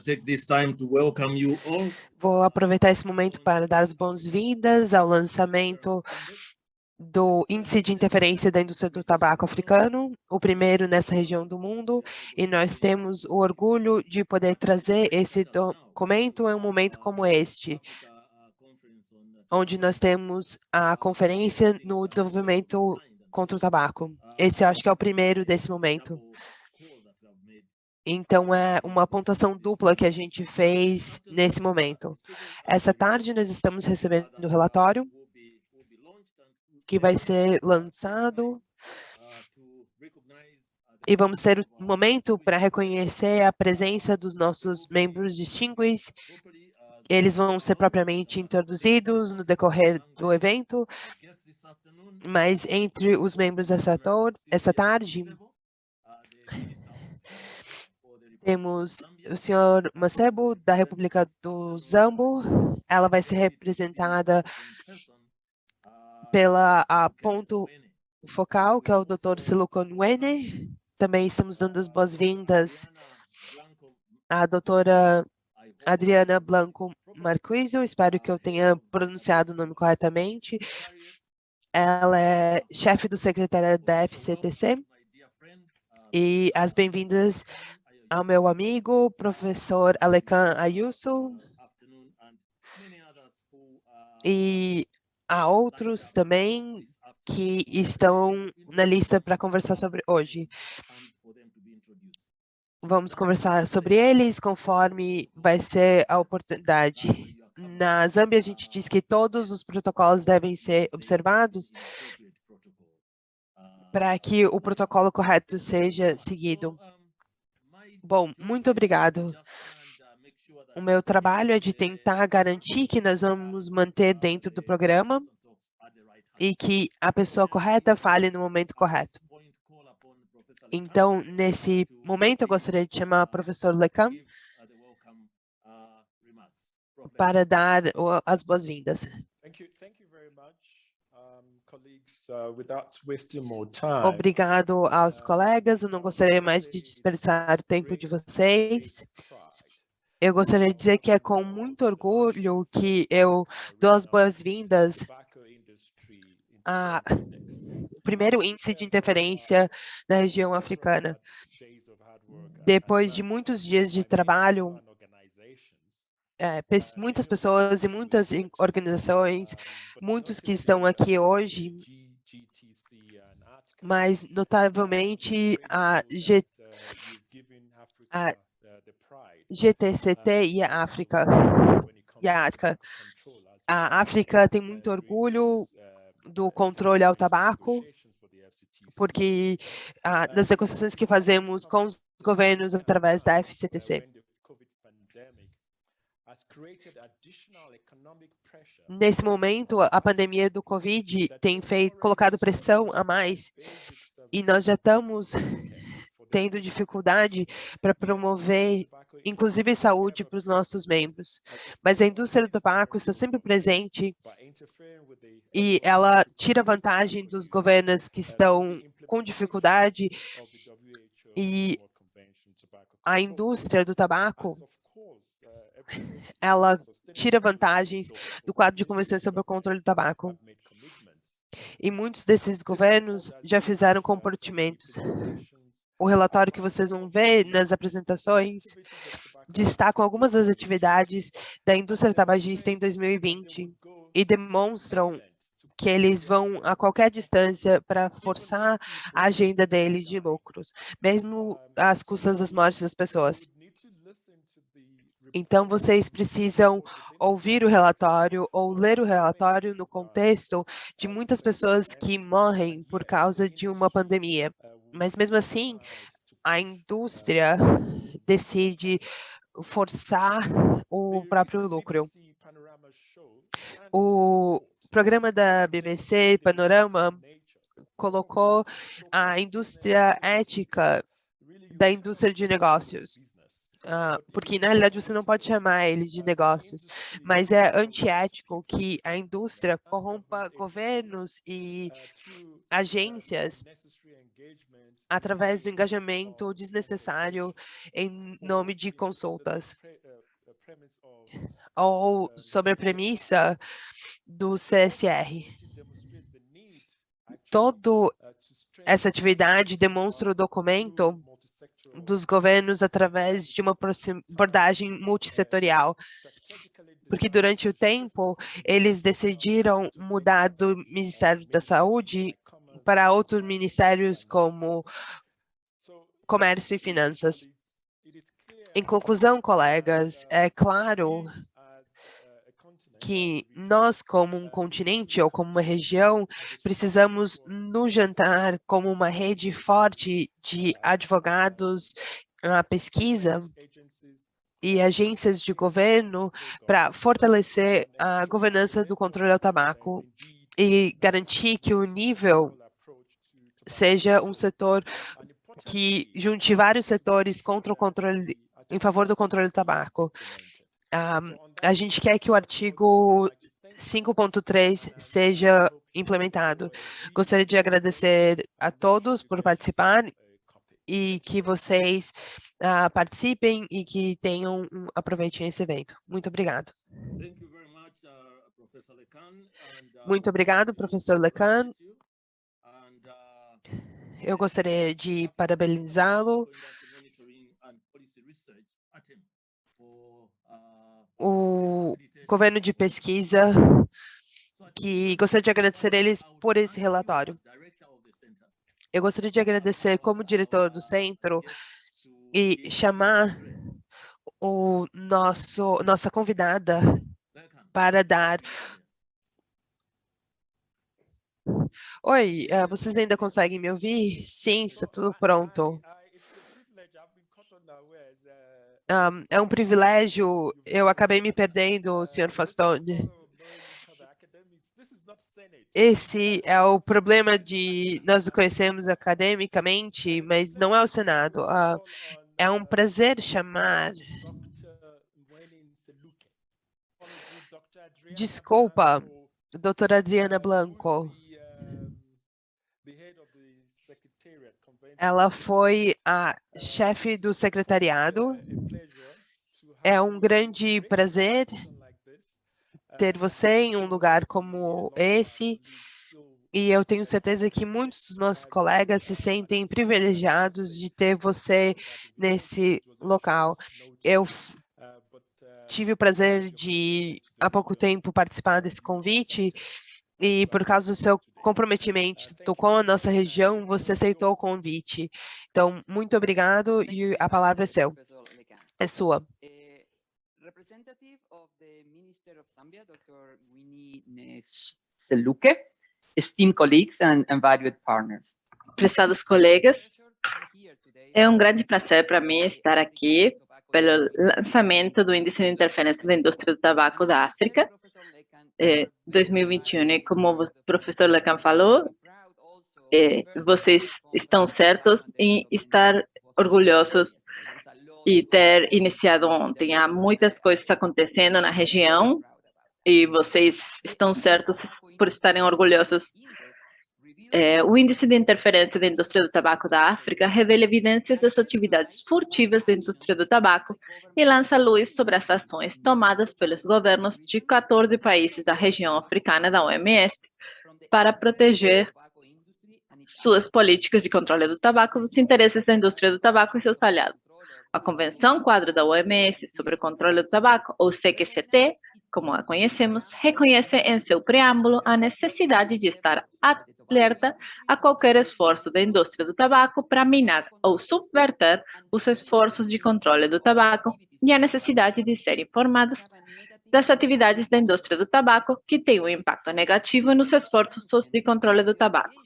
Take this time to welcome you all. Vou aproveitar esse momento para dar as boas-vindas ao lançamento do Índice de Interferência da Indústria do Tabaco Africano, o primeiro nessa região do mundo, e nós temos o orgulho de poder trazer esse documento em um momento como este, onde nós temos a conferência no desenvolvimento contra o tabaco. Esse eu acho que é o primeiro desse momento. Então, é uma pontuação dupla que a gente fez nesse momento. Essa tarde, nós estamos recebendo o relatório que vai ser lançado e vamos ter um momento para reconhecer a presença dos nossos membros distinguidos. Eles vão ser propriamente introduzidos no decorrer do evento, mas entre os membros essa tarde, temos o senhor Macebo, da República do Zambo. Ela vai ser representada pela ponto focal, que é o Dr. Siluco Nwene. Também estamos dando as boas-vindas à doutora Adriana Blanco Marquizio, espero que eu tenha pronunciado o nome corretamente. Ela é chefe do secretariado da FCTC. E as bem-vindas ao meu amigo, professor Alecan Ayuso, e a outros também que estão na lista para conversar sobre hoje. Vamos conversar sobre eles conforme vai ser a oportunidade. Na Zâmbia, a gente diz que todos os protocolos devem ser observados para que o protocolo correto seja seguido. Bom, muito obrigado. O meu trabalho é de tentar garantir que nós vamos manter dentro do programa e que a pessoa correta fale no momento correto. Então, nesse momento, eu gostaria de chamar o professor Lecan para dar as boas-vindas. Obrigado aos colegas, eu não gostaria mais de dispersar o tempo de vocês. Eu gostaria de dizer que é com muito orgulho que eu dou as boas-vindas ao primeiro índice de interferência da região africana. Depois de muitos dias de trabalho, muitas pessoas e muitas organizações, muitos que estão aqui hoje, mas notavelmente a GTCT e a África. A África tem muito orgulho do controle ao tabaco, porque das negociações que fazemos com os governos através da FCTC. Nesse momento, a pandemia do Covid tem colocado pressão a mais e nós já estamos tendo dificuldade para promover, inclusive, saúde para os nossos membros. Mas a indústria do tabaco está sempre presente e ela tira vantagem dos governos que estão com dificuldade e a indústria do tabaco, ela tira vantagens do quadro de convenções sobre o controle do tabaco. E muitos desses governos já fizeram comportamentos. O relatório que vocês vão ver nas apresentações destacam algumas das atividades da indústria tabagista em 2020 e demonstram que eles vão a qualquer distância para forçar a agenda deles de lucros, mesmo às custas das mortes das pessoas. Então, vocês precisam ouvir o relatório ou ler o relatório no contexto de muitas pessoas que morrem por causa de uma pandemia. Mas, mesmo assim, a indústria decide forçar o próprio lucro. O programa da BBC, Panorama, colocou a indústria ética da indústria de negócios. Porque, na realidade, você não pode chamar eles de negócios, mas é antiético que a indústria corrompa governos e agências através do engajamento desnecessário em nome de consultas, ou sobre a premissa do CSR. Toda essa atividade demonstra o documento dos governos através de uma abordagem multissetorial, porque durante o tempo eles decidiram mudar do Ministério da Saúde para outros ministérios como Comércio e Finanças. Em conclusão, colegas, é claro que nós, como um continente ou como uma região, precisamos nos juntar como uma rede forte de advogados, a pesquisa e agências de governo para fortalecer a governança do controle ao tabaco e garantir que o nível seja um setor que junte vários setores contra o controle, em favor do controle do tabaco. A gente quer que o artigo 5.3 seja implementado. Gostaria de agradecer a todos por participar e que vocês participem e que aproveitem esse evento. Muito obrigado. Muito obrigado, professor Lecan. Eu gostaria de parabenizá-lo. O governo de pesquisa, que gostaria de agradecer eles por esse relatório. Eu gostaria de agradecer como diretor do centro e chamar nossa convidada para dar... Oi, vocês ainda conseguem me ouvir? Sim, está tudo pronto. É um privilégio, eu acabei me perdendo, Sr. Fastone. Esse é o problema de nós o conhecemos academicamente, mas não é o Senado. É um prazer chamar... Desculpa, doutora Adriana Blanco. Ela foi a chefe do secretariado. É um grande prazer ter você em um lugar como esse, e eu tenho certeza que muitos dos nossos colegas se sentem privilegiados de ter você nesse local. Eu tive o prazer de, há pouco tempo, participar desse convite, e por causa do seu comprometimento com a nossa região, você aceitou o convite. Então, muito obrigado, e a palavra é sua. Representative of the Minister of Zambia, Dr. Winnie Seluke, esteemed colleagues and valued partners. Prezados colegas, é um grande prazer para mim estar aqui pelo lançamento do Índice de Interferência da Indústria do Tabaco da África 2021. E como o professor Lecan falou, vocês estão certos em estar orgulhosos e ter iniciado ontem. Há muitas coisas acontecendo na região e vocês estão certos por estarem orgulhosos. O Índice de Interferência da Indústria do Tabaco da África revela evidências das atividades furtivas da indústria do tabaco e lança luz sobre as ações tomadas pelos governos de 14 países da região africana da OMS para proteger suas políticas de controle do tabaco dos interesses da indústria do tabaco e seus aliados. A Convenção Quadro da OMS sobre o Controle do Tabaco, ou CQCT, como a conhecemos, reconhece em seu preâmbulo a necessidade de estar alerta a qualquer esforço da indústria do tabaco para minar ou subverter os esforços de controle do tabaco e a necessidade de ser informados das atividades da indústria do tabaco que têm um impacto negativo nos esforços de controle do tabaco.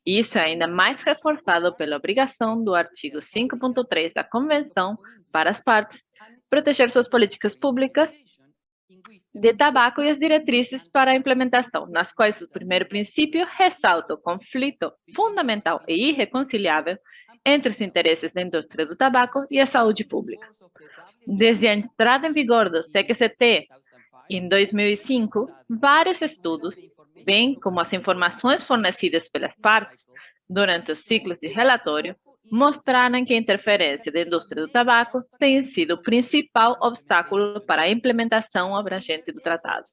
Isso é ainda mais reforçado pela obrigação do artigo 5.3 da Convenção para as partes proteger suas políticas públicas de tabaco e as diretrizes para a implementação, nas quais o primeiro princípio ressalta o conflito fundamental e irreconciliável entre os interesses da indústria do tabaco e a saúde pública. Desde a entrada em vigor do CQCT em 2005, vários estudos, bem como as informações fornecidas pelas partes, durante os ciclos de relatório, mostraram que a interferência da indústria do tabaco tem sido o principal obstáculo para a implementação abrangente do tratado.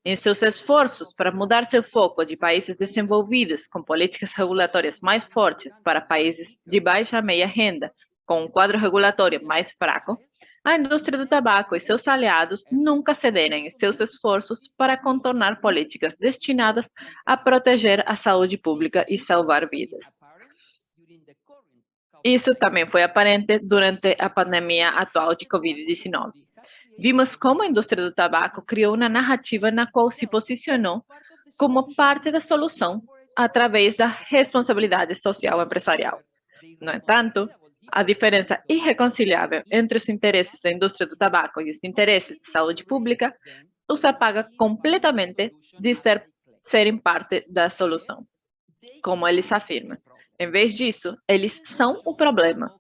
Em seus esforços para mudar seu foco de países desenvolvidos com políticas regulatórias mais fortes para países de baixa a meia renda, com um quadro regulatório mais fraco, a indústria do tabaco e seus aliados nunca cederam em seus esforços para contornar políticas destinadas a proteger a saúde pública e salvar vidas. Isso também foi aparente durante a pandemia atual de Covid-19. Vimos como a indústria do tabaco criou uma narrativa na qual se posicionou como parte da solução através da responsabilidade social empresarial. No entanto, a diferença irreconciliável entre os interesses da indústria do tabaco e os interesses de saúde pública os apaga completamente de serem parte da solução, como eles afirmam. Em vez disso, eles são o problema.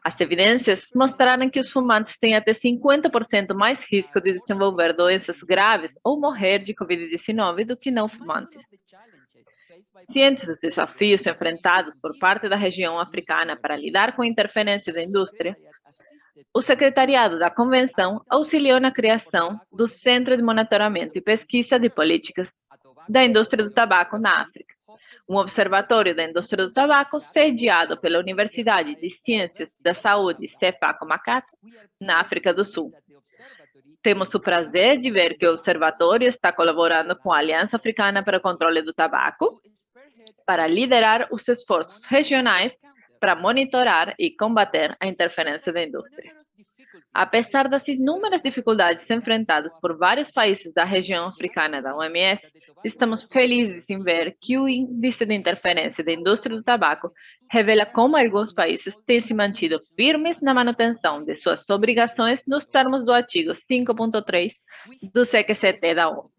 As evidências mostraram que os fumantes têm até 50% mais risco de desenvolver doenças graves ou morrer de Covid-19 do que não fumantes. Cientes dos desafios enfrentados por parte da região africana para lidar com a interferência da indústria, o secretariado da Convenção auxiliou na criação do Centro de Monitoramento e Pesquisa de Políticas da Indústria do Tabaco na África, um observatório da indústria do tabaco sediado pela Universidade de Ciências da Saúde Sefa Komakat, na África do Sul. Temos o prazer de ver que o observatório está colaborando com a Aliança Africana para o Controle do Tabaco para liderar os esforços regionais para monitorar e combater a interferência da indústria. Apesar das inúmeras dificuldades enfrentadas por vários países da região africana da OMS, estamos felizes em ver que o índice de interferência da indústria do tabaco revela como alguns países têm se mantido firmes na manutenção de suas obrigações nos termos do artigo 5.3 do CQCT da ONU.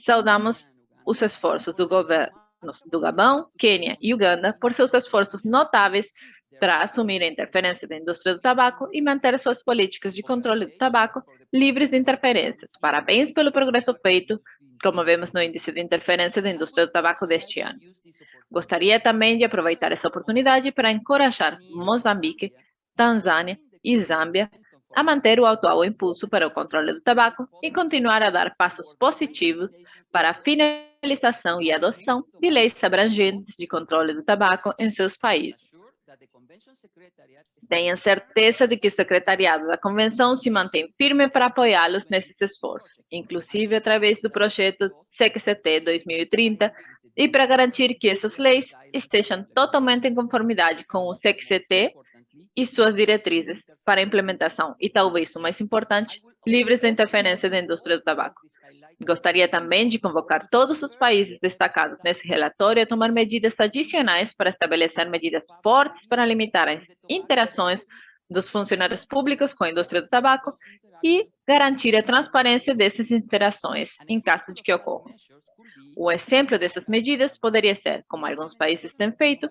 Saudamos os esforços do governo do Gabão, Quênia e Uganda por seus esforços notáveis para assumir a interferência da indústria do tabaco e manter suas políticas de controle do tabaco livres de interferências. Parabéns pelo progresso feito, como vemos no índice de interferência da indústria do tabaco deste ano. Gostaria também de aproveitar essa oportunidade para encorajar Moçambique, Tanzânia e Zâmbia a manter o atual impulso para o controle do tabaco e continuar a dar passos positivos para a finalização e adoção de leis abrangentes de controle do tabaco em seus países. Tenham certeza de que o secretariado da Convenção se mantém firme para apoiá-los nesses esforços, inclusive através do projeto CQCT 2030, e para garantir que essas leis estejam totalmente em conformidade com o CQCT e suas diretrizes para a implementação, e talvez o mais importante, livres da interferência da indústria do tabaco. Gostaria também de convocar todos os países destacados nesse relatório a tomar medidas adicionais para estabelecer medidas fortes para limitar as interações dos funcionários públicos com a indústria do tabaco e garantir a transparência dessas interações em caso de que ocorram. O exemplo dessas medidas poderia ser, como alguns países têm feito,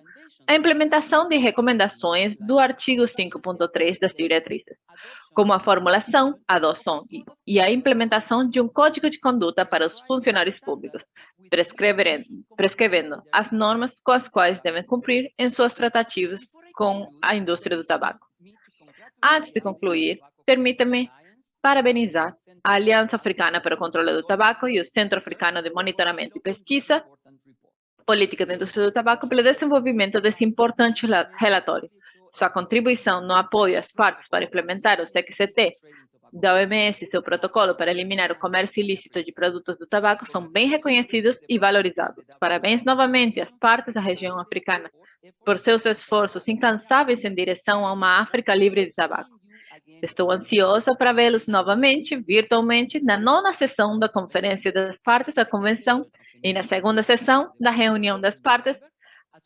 a implementação de recomendações do artigo 5.3 das diretrizes, como a formulação, adoção e a implementação de um código de conduta para os funcionários públicos, prescrevendo as normas com as quais devem cumprir em suas tratativas com a indústria do tabaco. Antes de concluir, permita-me parabenizar a Aliança Africana para o Controle do Tabaco e o Centro Africano de Monitoramento e Pesquisa Política da Indústria do Tabaco pelo desenvolvimento desse importante relatório. Sua contribuição no apoio às partes para implementar o CQCT da OMS e seu protocolo para eliminar o comércio ilícito de produtos do tabaco são bem reconhecidos e valorizados. Parabéns novamente às partes da região africana por seus esforços incansáveis em direção a uma África livre de tabaco. Estou ansiosa para vê-los novamente, virtualmente, na 9ª sessão da Conferência das Partes da Convenção e na 2ª sessão da reunião das partes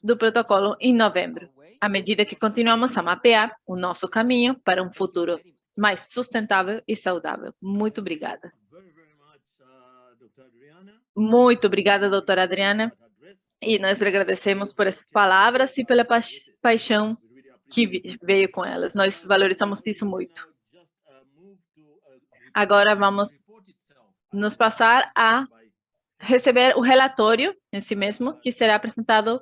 do protocolo em novembro, à medida que continuamos a mapear o nosso caminho para um futuro mais sustentável e saudável. Muito obrigada. Muito obrigada, doutora Adriana. E nós lhe agradecemos por essas palavras e pela paixão que veio com elas. Nós valorizamos isso muito. Agora vamos nos passar a receber o relatório em si mesmo, que será apresentado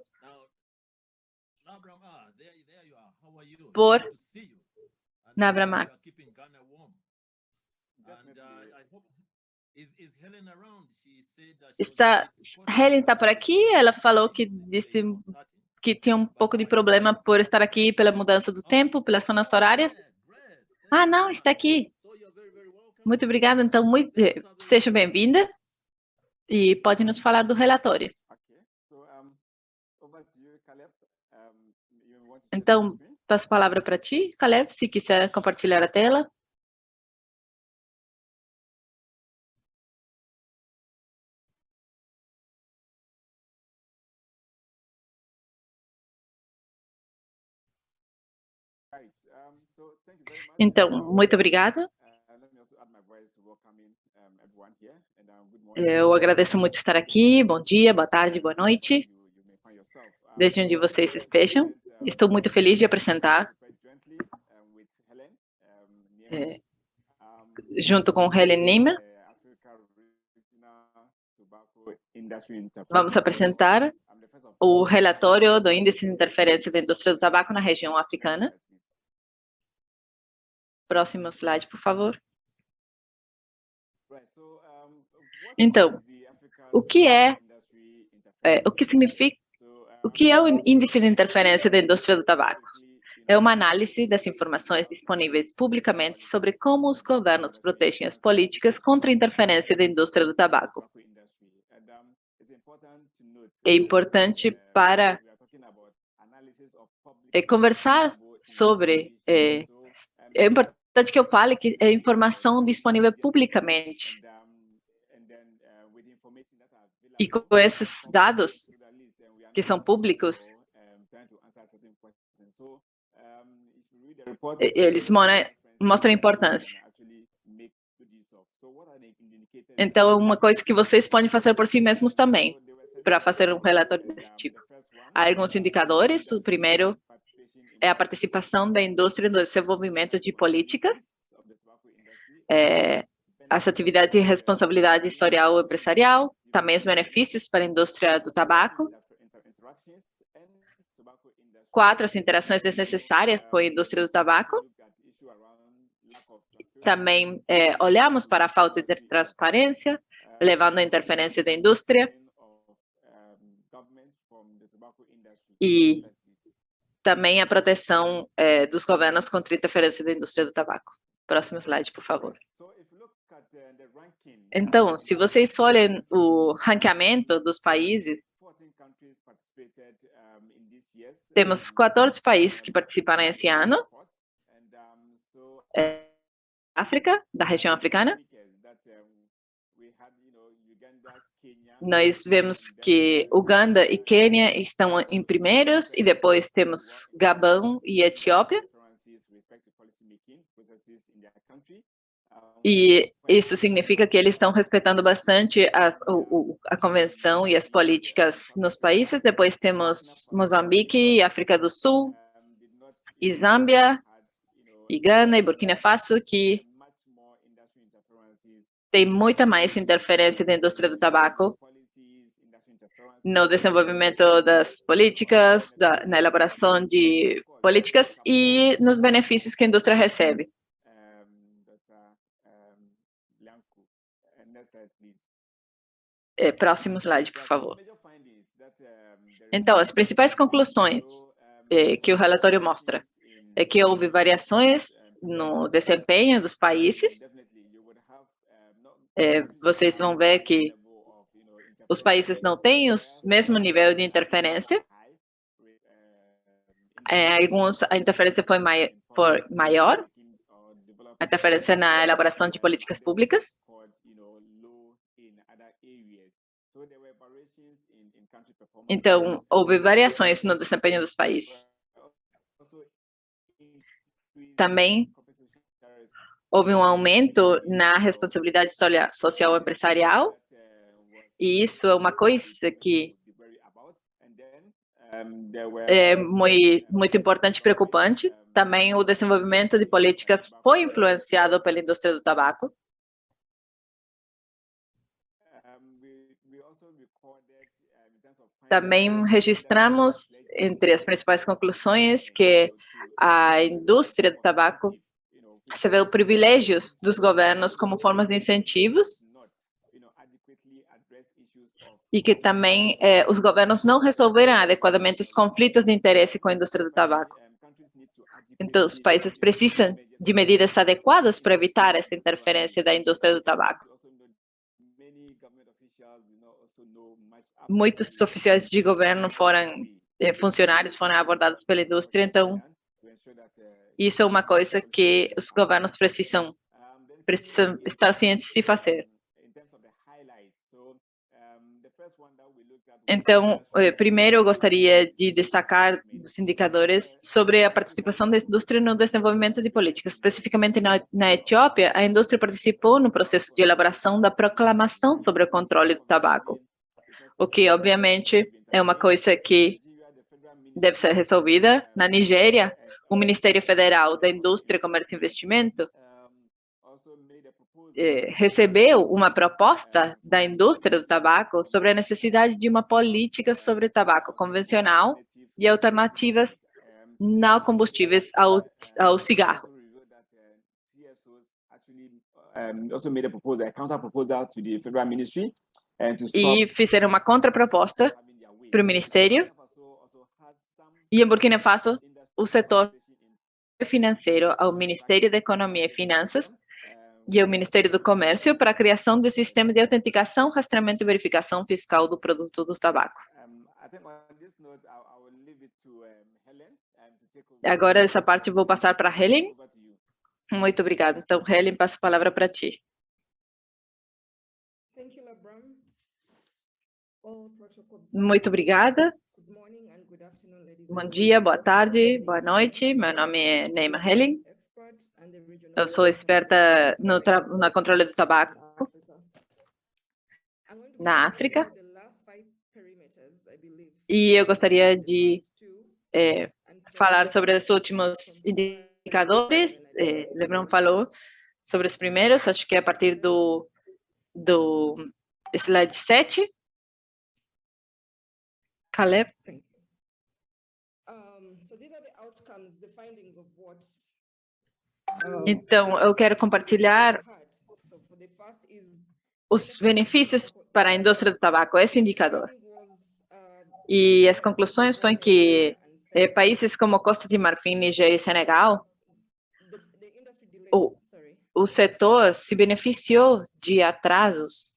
por to see you. And Nabramac. you are keeping Ghana warm. And I hope is Helen around? She said that she was Está, a bit cautious Helen está por because aqui, ela falou que disse starting. que tinha um pouco de problema por estar aqui pela mudança do tempo, pelas zonas horárias. Great. Ah, não, está aqui. So you're very, very welcome. Muito obrigada. Então, seja bem-vinda e pode nos falar do relatório. Então, passo a palavra para ti, Caleb, se quiser compartilhar a tela. Então, muito obrigada. Eu agradeço muito estar aqui. Bom dia, boa tarde, boa noite. Desde onde vocês estejam. Estou muito feliz de apresentar, junto com Helen Nima, vamos apresentar o relatório do Índice de Interferência da Indústria do Tabaco na região africana. Próximo slide, por favor. Então, o que significa, o que é o Índice de Interferência da Indústria do Tabaco? É uma análise das informações disponíveis publicamente sobre como os governos protegem as políticas contra a interferência da indústria do tabaco. É importante para conversar sobre... É importante que eu fale que é informação disponível publicamente. E com esses dados que são públicos, eles mostram a importância. Então, uma coisa que vocês podem fazer por si mesmos também, para fazer um relatório desse tipo. Há alguns indicadores. O primeiro é a participação da indústria no desenvolvimento de políticas, as atividades de responsabilidade social empresarial, também os benefícios para a indústria do tabaco. 4, as interações desnecessárias com a indústria do tabaco. Também olhamos para a falta de transparência, levando à interferência da indústria. E também a proteção dos governos contra a interferência da indústria do tabaco. Próximo slide, por favor. Então, se vocês olhem o ranqueamento dos países, temos 14 países que participaram esse ano. África, da região africana. Nós vemos que Uganda e Quênia estão em primeiros, e depois temos Gabão e Etiópia. E isso significa que eles estão respeitando bastante a convenção e as políticas nos países. Depois temos Moçambique, África do Sul, e Zâmbia, e Gana e Burkina Faso, que tem muita mais interferência da indústria do tabaco no desenvolvimento das políticas, na elaboração de políticas e nos benefícios que a indústria recebe. Próximo slide, por favor. Então, as principais conclusões que o relatório mostra é que houve variações no desempenho dos países. Vocês vão ver que os países não têm o mesmo nível de interferência. Alguns, a interferência foi maior, a interferência na elaboração de políticas públicas. Então, houve variações no desempenho dos países. Também houve um aumento na responsabilidade social empresarial, e isso é uma coisa que é muito importante e preocupante. Também o desenvolvimento de políticas foi influenciado pela indústria do tabaco. Também registramos entre as principais conclusões que a indústria do tabaco recebeu privilégios dos governos como formas de incentivos e que também os governos não resolveram adequadamente os conflitos de interesse com a indústria do tabaco. Então, os países precisam de medidas adequadas para evitar essa interferência da indústria do tabaco. Muitos oficiais de governo funcionários foram abordados pela indústria, então isso é uma coisa que os governos precisam estar cientes de fazer. Então, primeiro eu gostaria de destacar os indicadores sobre a participação da indústria no desenvolvimento de políticas. Especificamente na Etiópia, a indústria participou no processo de elaboração da proclamação sobre o controle do tabaco, o que, obviamente, é uma coisa que deve ser resolvida. Na Nigéria, o Ministério Federal da Indústria, Comércio e Investimento recebeu uma proposta da indústria do tabaco sobre a necessidade de uma política sobre tabaco convencional e alternativas não combustíveis ao cigarro. E fizeram uma contraproposta para o Ministério. E em Burkina Faso, o setor financeiro ao Ministério da Economia e Finanças e ao Ministério do Comércio para a criação do sistema de autenticação, rastreamento e verificação fiscal do produto do tabaco. Agora, essa parte eu vou passar para a Helen. Muito obrigada. Então, Helen, passo a palavra para ti. Muito obrigada. Bom dia, boa tarde, boa noite. Meu nome é Neima Helen. Eu sou experta no controle do tabaco na África. E eu gostaria de falar sobre os últimos indicadores. Lebron falou sobre os primeiros, acho que é a partir do slide 7. Caleb. Então, eu quero compartilhar os benefícios para a indústria do tabaco, esse indicador. E as conclusões foram que países como Costa de Marfim, Nigéria e Senegal, o setor se beneficiou de atrasos.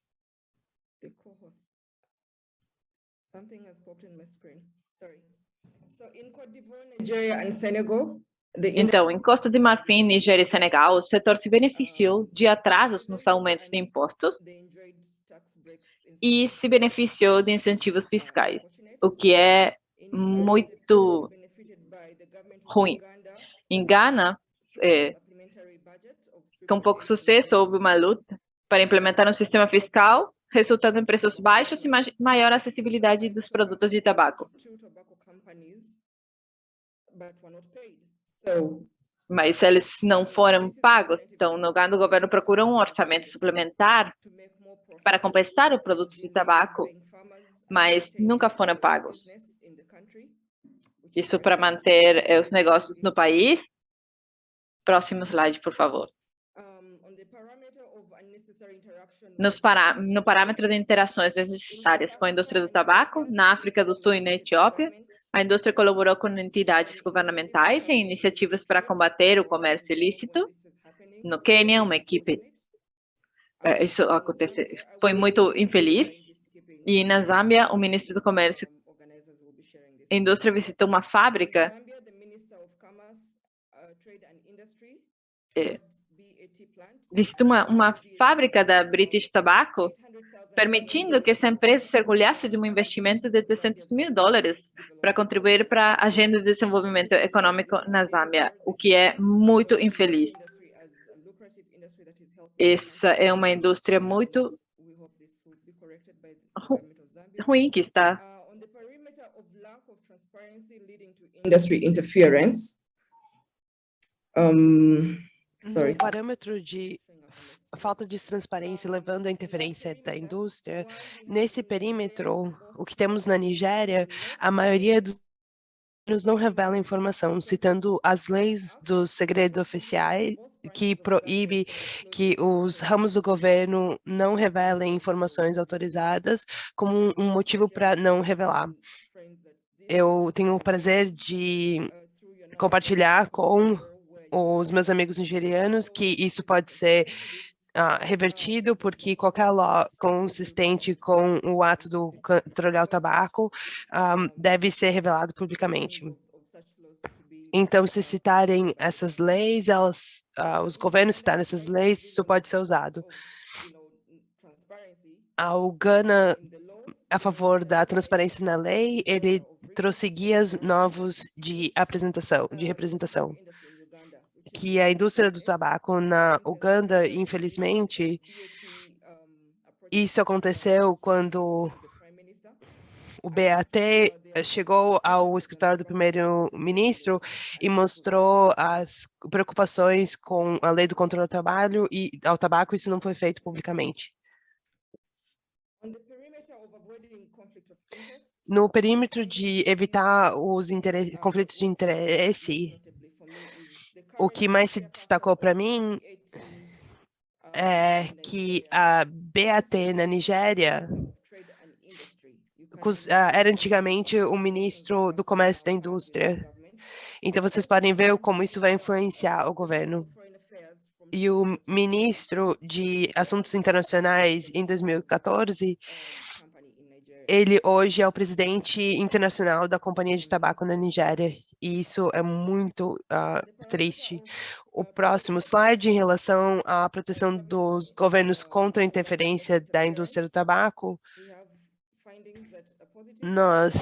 Então, em Costa de Marfim, Nigéria e Senegal, o setor se beneficiou de atrasos nos aumentos de impostos e se beneficiou de incentivos fiscais, o que é muito ruim. Em Gana, com pouco sucesso, houve uma luta para implementar um sistema fiscal, resultando em preços baixos e maior acessibilidade dos produtos de tabaco. Mas eles não foram pagos. Então, no Uganda, o governo procurou um orçamento suplementar para compensar os produtos de tabaco, mas nunca foram pagos. Isso para manter os negócios no país. Próximo slide, por favor. No parâmetro de interações desnecessárias com a indústria do tabaco, na África do Sul e na Etiópia, a indústria colaborou com entidades governamentais em iniciativas para combater o comércio ilícito. No Quênia, uma equipe... isso foi muito infeliz. E na Zâmbia, o ministro do Comércio e Indústria visitou uma fábrica uma fábrica da British Tobacco, permitindo que essa empresa se orgulhasse de um investimento de $300 mil para contribuir para a agenda de desenvolvimento econômico na Zâmbia, o que é muito infeliz. Essa é uma indústria muito ruim que está... Industry interference. No parâmetro de falta de transparência levando à interferência da indústria, nesse perímetro, o que temos na Nigéria, a maioria dos não revelam informação, citando as leis dos segredos oficiais que proíbe que os ramos do governo não revelem informações autorizadas como um motivo para não revelar. Eu tenho o prazer de compartilhar com os meus amigos nigerianos que isso pode ser revertido, porque qualquer lei consistente com o ato do controlar o tabaco deve ser revelado publicamente. Então, se citarem essas leis, os governos citarem essas leis, isso pode ser usado. O Ghana, a favor da transparência na lei, ele trouxe guias novos de representação, que a indústria do tabaco na Uganda, infelizmente, isso aconteceu quando o BAT chegou ao escritório do primeiro-ministro e mostrou as preocupações com a lei do controle ao tabaco, isso não foi feito publicamente. No perímetro de evitar os conflitos de interesse, o que mais se destacou para mim é que a BAT na Nigéria era antigamente o ministro do Comércio e da Indústria. Então, vocês podem ver como isso vai influenciar o governo. E o ministro de Assuntos Internacionais, em 2014, ele hoje é o presidente internacional da Companhia de Tabaco na Nigéria. E isso é muito triste. O próximo slide, em relação à proteção dos governos contra a interferência da indústria do tabaco, nós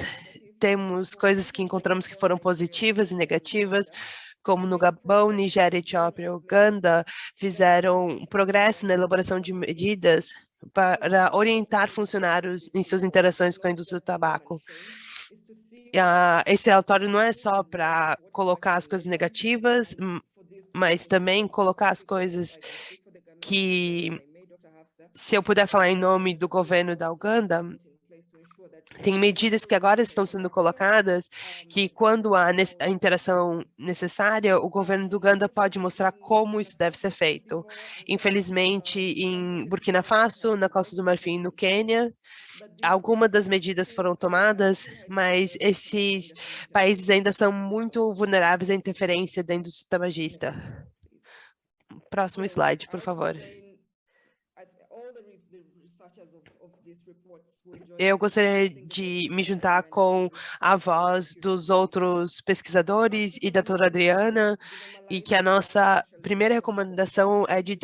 temos coisas que encontramos que foram positivas e negativas, como no Gabão, Nigéria, Etiópia e Uganda, fizeram progresso na elaboração de medidas para orientar funcionários em suas interações com a indústria do tabaco. Esse relatório não é só para colocar as coisas negativas, mas também colocar as coisas que, se eu puder falar em nome do governo da Uganda, tem medidas que agora estão sendo colocadas que, quando há a interação necessária, o governo do Uganda pode mostrar como isso deve ser feito. Infelizmente, em Burkina Faso, na Costa do Marfim e no Quênia, algumas das medidas foram tomadas, mas esses países ainda são muito vulneráveis à interferência da indústria tabagista. Próximo slide, por favor. Eu gostaria de me juntar com a voz dos outros pesquisadores e da doutora Adriana, e que a nossa primeira recomendação é de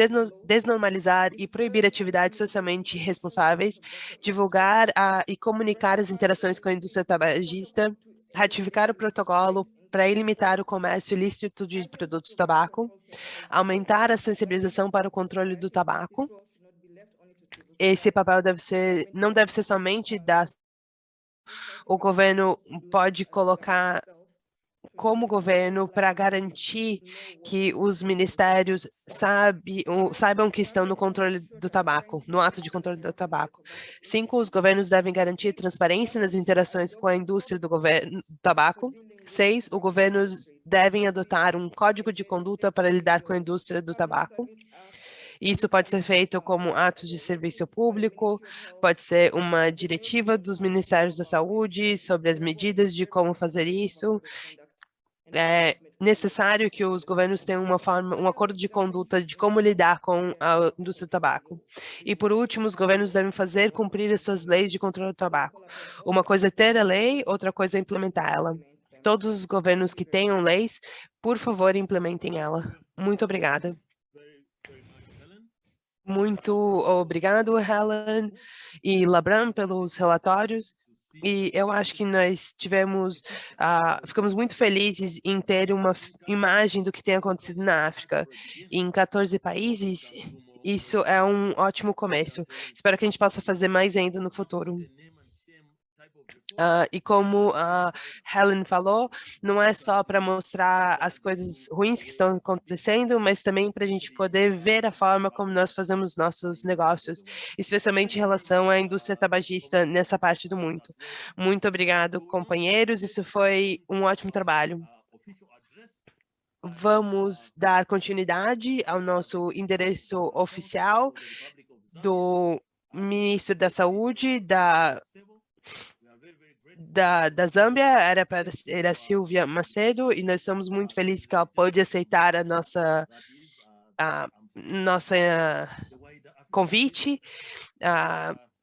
desnormalizar e proibir atividades socialmente responsáveis, divulgar e comunicar as interações com a indústria tabagista, ratificar o protocolo para limitar o comércio ilícito de produtos de tabaco, aumentar a sensibilização para o controle do tabaco. Esse papel não deve ser somente o governo pode colocar como governo para garantir que os ministérios saibam que estão no controle do tabaco, no ato de controle do tabaco. 5, os governos devem garantir transparência nas interações com a indústria do tabaco. 6, os governos devem adotar um código de conduta para lidar com a indústria do tabaco. Isso pode ser feito como atos de serviço público, pode ser uma diretiva dos Ministérios da Saúde sobre as medidas de como fazer isso. É necessário que os governos tenham um acordo de conduta de como lidar com a indústria do tabaco. E, por último, os governos devem fazer cumprir as suas leis de controle do tabaco. Uma coisa é ter a lei, outra coisa é implementá-la. Todos os governos que tenham leis, por favor, implementem ela. Muito obrigada. Muito obrigado, Helen e Labran, pelos relatórios. E eu acho que nós ficamos muito felizes em ter uma imagem do que tem acontecido na África. Em 14 países, isso é um ótimo começo. Espero que a gente possa fazer mais ainda no futuro. E como a Helen falou, não é só para mostrar as coisas ruins que estão acontecendo, mas também para a gente poder ver a forma como nós fazemos nossos negócios, especialmente em relação à indústria tabagista nessa parte do mundo. Muito obrigado, companheiros. Isso foi um ótimo trabalho. Vamos dar continuidade ao nosso endereço oficial do ministro da Saúde da Zâmbia, era Silvia Macedo, e nós estamos muito felizes que ela pôde aceitar a nossa convite,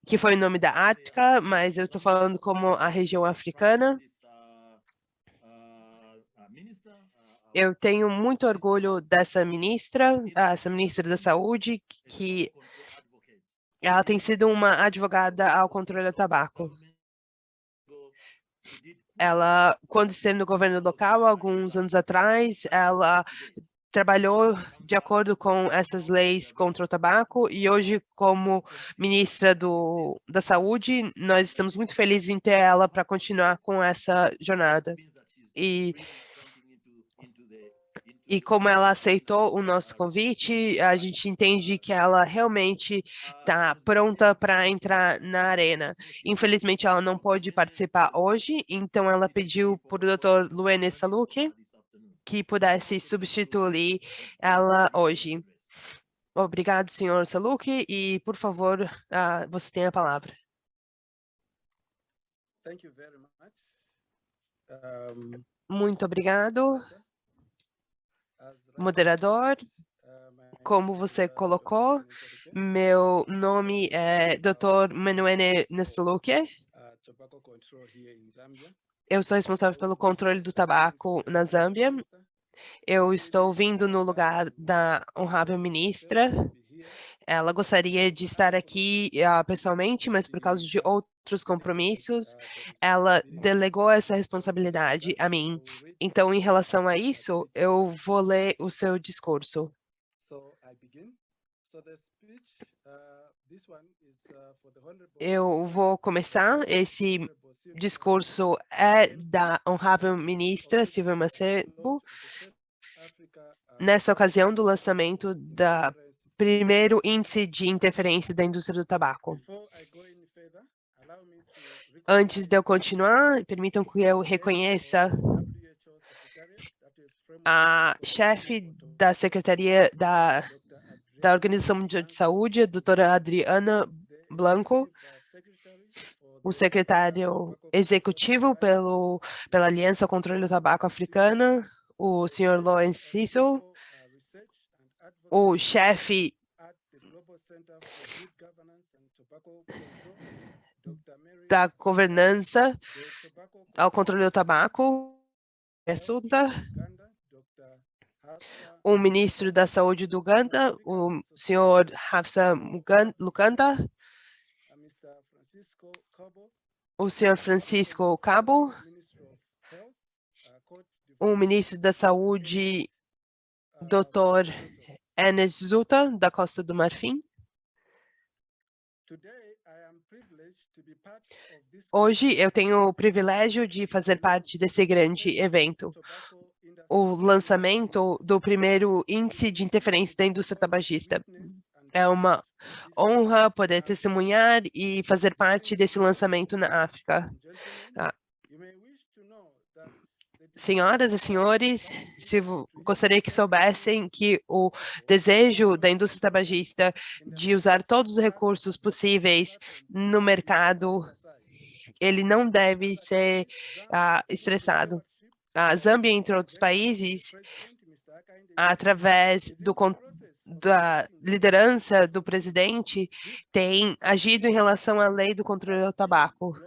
que foi o nome da África, mas eu estou falando como a região africana. Eu tenho muito orgulho dessa ministra, essa ministra da Saúde, que ela tem sido uma advogada ao controle do tabaco. Ela, quando esteve no governo local, alguns anos atrás, ela trabalhou de acordo com essas leis contra o tabaco e hoje, como ministra da Saúde, nós estamos muito felizes em ter ela para continuar com essa jornada. E como ela aceitou o nosso convite, a gente entende que ela realmente está pronta para entrar na arena. Infelizmente, ela não pôde participar hoje, então ela pediu para o Dr. Luene Saluque que pudesse substituir ela hoje. Obrigado, senhor Saluque, e, por favor, você tem a palavra. Muito obrigado. Moderador, como você colocou, meu nome é Dr. Menuene Nsaluke. Eu sou responsável pelo controle do tabaco na Zâmbia. Eu estou vindo no lugar da honrável ministra. Ela gostaria de estar aqui pessoalmente, mas por causa de outros compromissos, ela delegou essa responsabilidade a mim. Então, em relação a isso, eu vou ler o seu discurso. Eu vou começar. Esse discurso é da honrável ministra Silvia Macedo, nessa ocasião do lançamento da primeiro índice de interferência da indústria do tabaco. Antes de eu continuar, permitam que eu reconheça a chefe da Secretaria da Organização Mundial de Saúde, a doutora Adriana Blanco, o secretário executivo pela Aliança ao Controle do Tabaco Africana, o senhor Lawrence Cecil, o chefe da governança ao controle do tabaco, o ministro da Saúde do Uganda, o senhor Hafsa Lukanda, o senhor Francisco Cabo, o ministro da Saúde, Dr. Enes Zuta, da Costa do Marfim. Hoje eu tenho o privilégio de fazer parte desse grande evento, o lançamento do primeiro índice de interferência da indústria tabagista. É uma honra poder testemunhar e fazer parte desse lançamento na África. Senhoras e senhores, gostaria que soubessem que o desejo da indústria tabagista de usar todos os recursos possíveis no mercado, ele não deve ser estressado. A Zâmbia, entre outros países, através da liderança do presidente, tem agido em relação à lei do controle do tabaco.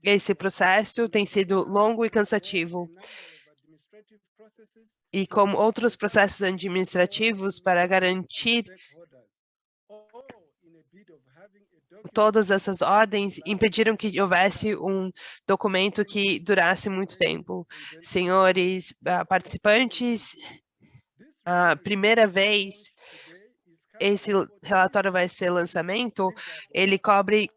Esse processo tem sido longo e cansativo. E como outros processos administrativos para garantir todas essas ordens, impediram que houvesse um documento que durasse muito tempo. Senhores participantes, a primeira vez esse relatório vai ser lançamento, ele cobre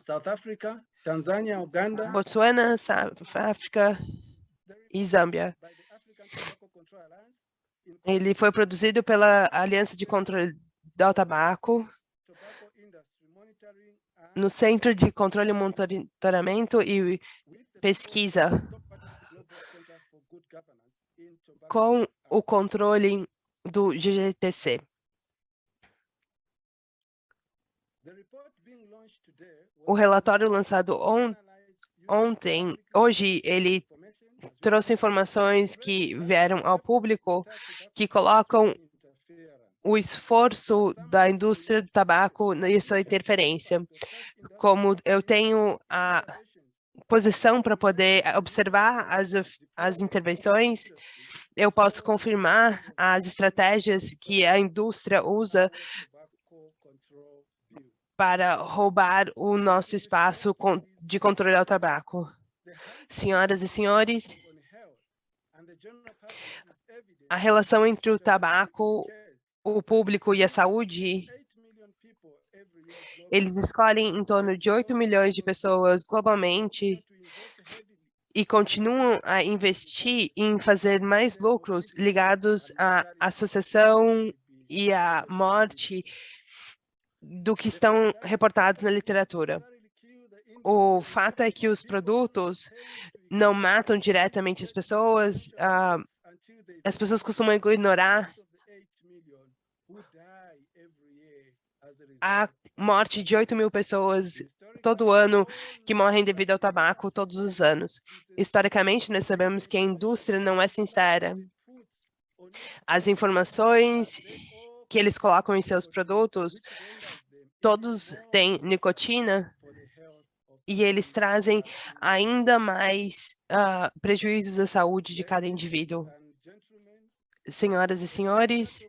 South Africa, Tanzania, Uganda, Botsuana, África e Zâmbia. Ele foi produzido pela Aliança de Controle do Tabaco, no Centro de Controle, Monitoramento e Pesquisa, com o controle do GGTC. O relatório lançado hoje, ele trouxe informações que vieram ao público que colocam o esforço da indústria do tabaco e sua interferência. Como eu tenho a posição para poder observar as intervenções, eu posso confirmar as estratégias que a indústria usa para roubar o nosso espaço de controle ao tabaco. Senhoras e senhores, a relação entre o tabaco, o público e a saúde, eles escolhem em torno de 8 milhões de pessoas globalmente e continuam a investir em fazer mais lucros ligados à associação e à morte do que estão reportados na literatura. O fato é que os produtos não matam diretamente as pessoas costumam ignorar a morte de 8 mil pessoas todo ano que morrem devido ao tabaco todos os anos. Historicamente, nós sabemos que a indústria não é sincera. As informações que eles colocam em seus produtos, todos têm nicotina e eles trazem ainda mais prejuízos à saúde de cada indivíduo. Senhoras e senhores,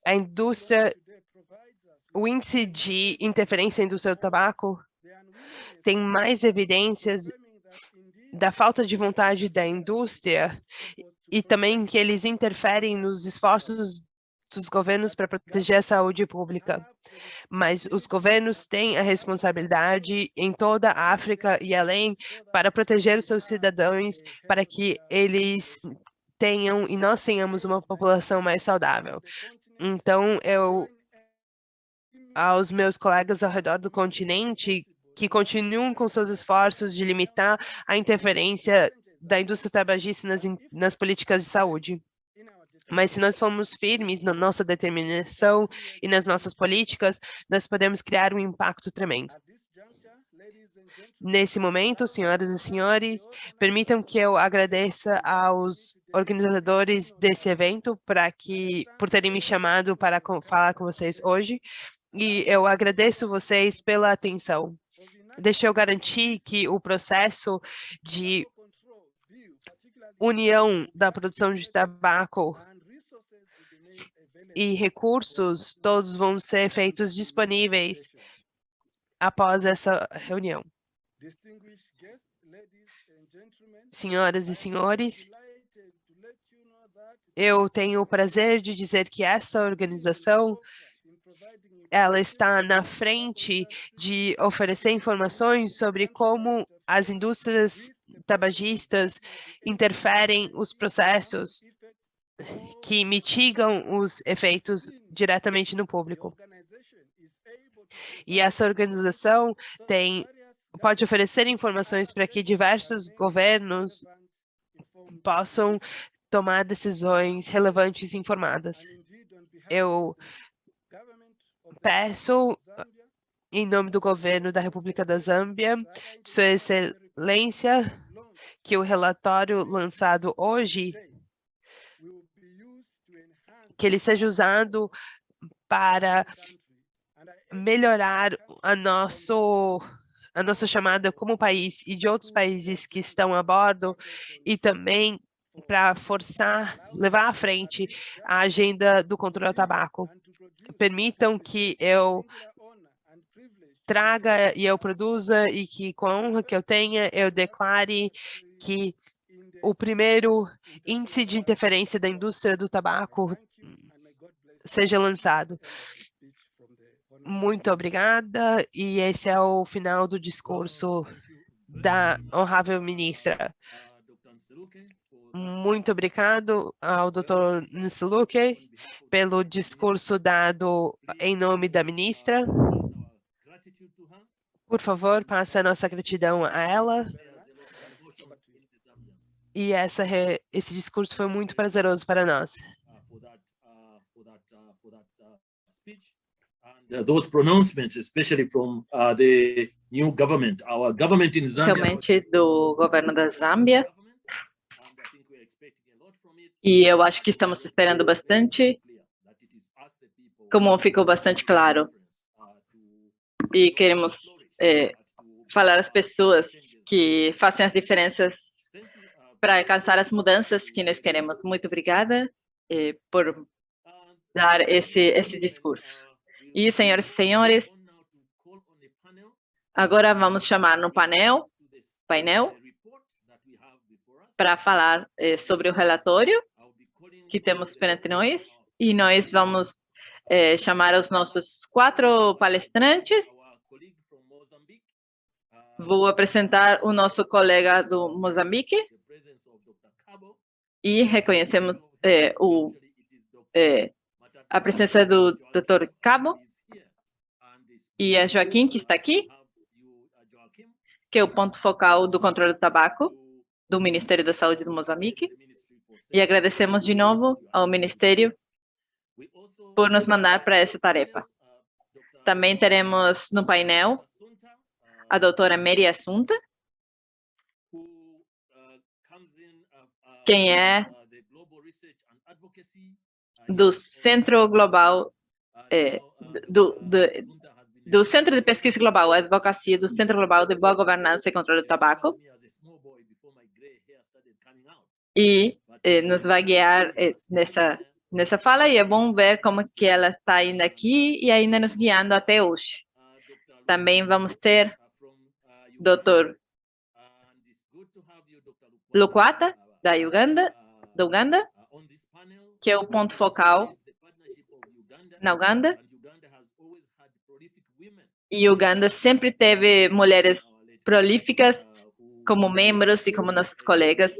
a indústria, o índice de interferência na indústria do tabaco tem mais evidências da falta de vontade da indústria e também que eles interferem nos esforços dos governos para proteger a saúde pública. Mas os governos têm a responsabilidade em toda a África e além para proteger os seus cidadãos, para que eles tenham e nós tenhamos uma população mais saudável. Então, aos meus colegas ao redor do continente que continuam com seus esforços de limitar a interferência da indústria tabagista nas políticas de saúde. Mas se nós formos firmes na nossa determinação e nas nossas políticas, nós podemos criar um impacto tremendo. Nesse momento, senhoras e senhores, permitam que eu agradeça aos organizadores desse evento por terem me chamado para falar com vocês hoje. E eu agradeço vocês pela atenção. Deixa eu garantir que o processo de união da produção de tabaco e recursos, todos vão ser feitos disponíveis após essa reunião. Senhoras e senhores, eu tenho o prazer de dizer que esta organização ela está na frente de oferecer informações sobre como as indústrias tabagistas interferem os processos que mitigam os efeitos diretamente no público. E essa organização pode oferecer informações para que diversos governos possam tomar decisões relevantes e informadas. Eu peço, em nome do governo da República da Zâmbia, de Sua Excelência, que o relatório lançado hoje, que ele seja usado para melhorar a nossa chamada como país e de outros países que estão a bordo e também para levar à frente a agenda do controle ao tabaco. Permitam que eu traga e eu produza e que com a honra que eu tenha, eu declare que o primeiro índice de interferência da indústria do tabaco seja lançado. Muito obrigada. E esse é o final do discurso da honrável ministra. Muito obrigado ao Dr. Nsluke pelo discurso dado em nome da ministra. Por favor, passe a nossa gratidão a ela. E esse discurso foi muito prazeroso para nós. Those pronouncements, especially from the new government, our government in Zambia. Realmente do governo da Zâmbia. E eu acho que estamos esperando bastante, como ficou bastante claro. E queremos falar às pessoas que fazem as diferenças para alcançar as mudanças que nós queremos. Muito obrigada por dar esse discurso. E, senhoras e senhores, agora vamos chamar no painel para falar sobre o relatório que temos perante nós. E nós vamos chamar os nossos 4 palestrantes. Vou apresentar o nosso colega do Moçambique e reconhecemos a presença do Dr. Cabo e a Joaquim, que está aqui, que é o ponto focal do controle do tabaco do Ministério da Saúde do Moçambique. E agradecemos de novo ao Ministério por nos mandar para essa tarefa. Também teremos no painel a doutora Mary Assunta, quem é do Centro Global, do Centro de Pesquisa Global, Advocacia do Centro Global de Boa Governança e Controle do Tabaco, e nos vai guiar nessa fala, e é bom ver como que ela está indo aqui e ainda nos guiando até hoje. Também vamos ter Dr. Lukwata, da Uganda, que é o ponto focal na Uganda. E Uganda sempre teve mulheres prolíficas como membros e como nossos colegas.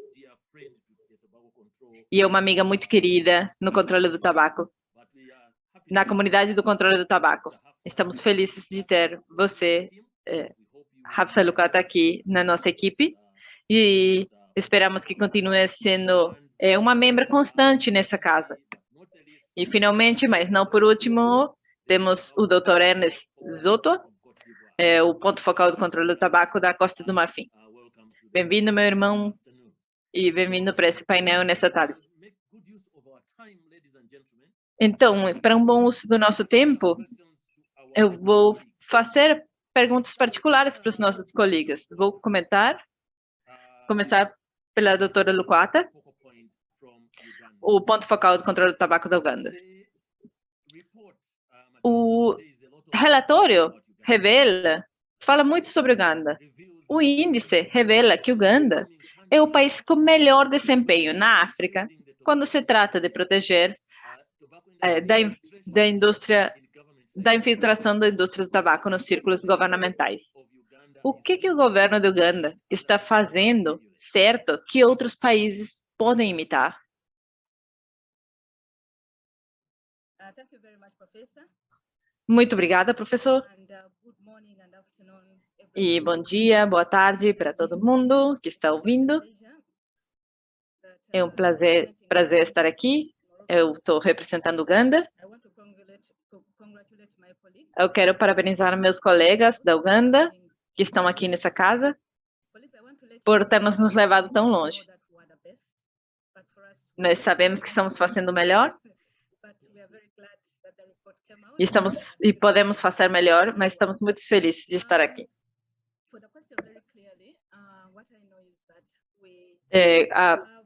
E é uma amiga muito querida no controle do tabaco, na comunidade do controle do tabaco. Estamos felizes de ter você, Hafsa Lukwata, aqui na nossa equipe. E esperamos que continue sendo uma membro constante nessa casa. E, finalmente, mas não por último, temos o Dr. Ernest Zotto, o ponto focal do controle do tabaco da Costa do Marfim. Bem-vindo, meu irmão, e bem-vindo para esse painel nessa tarde. Então, para um bom uso do nosso tempo, eu vou fazer perguntas particulares para os nossos colegas. Vou começar pela doutora Lukwata, o ponto focal do controle do tabaco da Uganda. O relatório fala muito sobre Uganda. O índice revela que Uganda é o país com melhor desempenho na África quando se trata de proteger da infiltração da indústria do tabaco nos círculos governamentais. O que o governo de Uganda está fazendo certo que outros países podem imitar? Muito obrigada, professor. E bom dia, boa tarde para todo mundo que está ouvindo. É um prazer estar aqui. Eu estou representando Uganda. Eu quero parabenizar meus colegas da Uganda que estão aqui nessa casa por termos nos levado tão longe. Nós sabemos que estamos fazendo melhor e podemos fazer melhor, mas estamos muito felizes de estar aqui.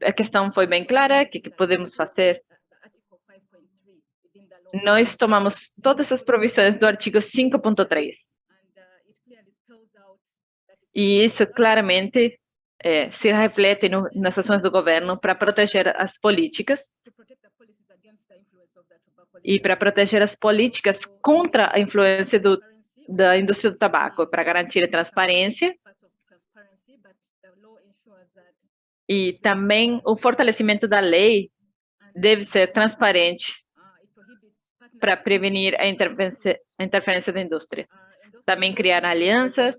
A questão foi bem clara, o que podemos fazer? Nós tomamos todas as provisões do artigo 5.3. E isso claramente se reflete nas ações do governo para proteger as políticas e para proteger as políticas contra a influência da indústria do tabaco, para garantir a transparência e também o fortalecimento da lei deve ser transparente para prevenir a interferência da indústria. Também criar alianças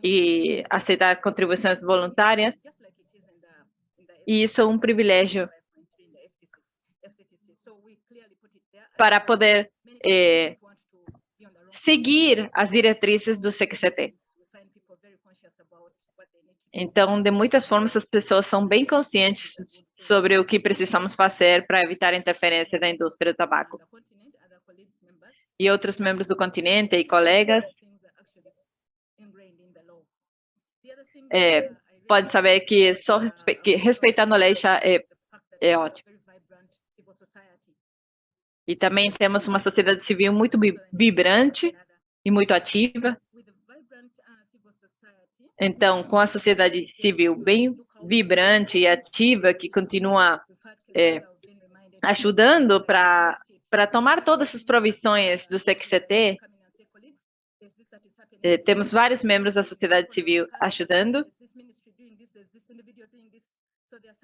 e aceitar contribuições voluntárias. E isso é um privilégio para poder seguir as diretrizes do CQCT. Então, de muitas formas, as pessoas são bem conscientes sobre o que precisamos fazer para evitar a interferência da indústria do tabaco. E outros membros do continente e colegas podem saber que só respeitando a lei já é ótimo. E também temos uma sociedade civil muito vibrante e muito ativa. Então, com a sociedade civil bem vibrante e ativa, que continua ajudando para tomar todas as provisões do CQCT, temos vários membros da sociedade civil ajudando.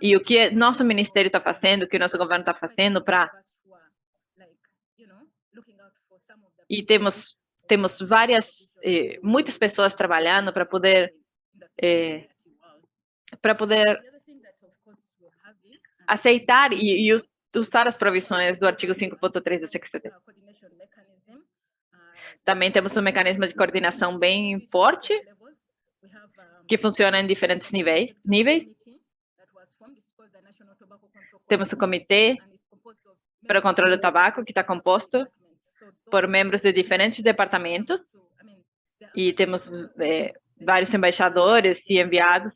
E o que nosso ministério está fazendo, o que o nosso governo está fazendo para... E temos muitas pessoas trabalhando para poder aceitar e usar as provisões do artigo 5.3 do CQCT. Também temos um mecanismo de coordenação bem forte, que funciona em diferentes níveis. Temos o comitê para o controle do tabaco, que está composto por membros de diferentes departamentos, e temos vários embaixadores e enviados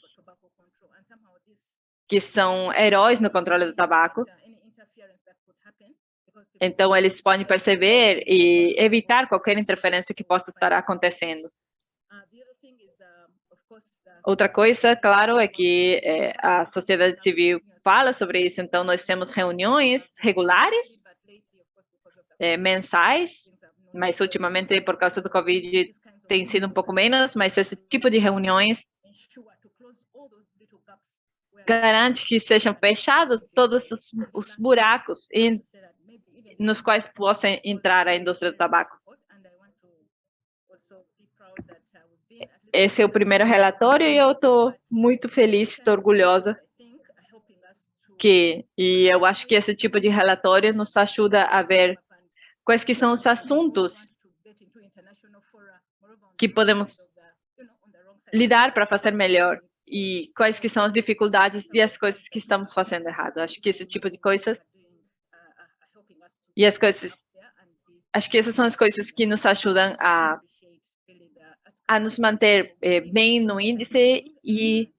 que são heróis no controle do tabaco. Então, eles podem perceber e evitar qualquer interferência que possa estar acontecendo. Outra coisa, claro, é que a sociedade civil fala sobre isso. Então, nós temos reuniões regulares, mensais, mas ultimamente, por causa do Covid, tem sido um pouco menos, mas esse tipo de reuniões garante que sejam fechados todos os buracos nos quais possa entrar a indústria do tabaco. Esse é o primeiro relatório e eu estou muito feliz, estou orgulhosa e eu acho que esse tipo de relatório nos ajuda a ver quais que são os assuntos que podemos lidar para fazer melhor e quais que são as dificuldades e as coisas que estamos fazendo errado. Acho que esse tipo de coisas e as coisas, acho que essas são as coisas que nos ajudam a nos manter bem no índice e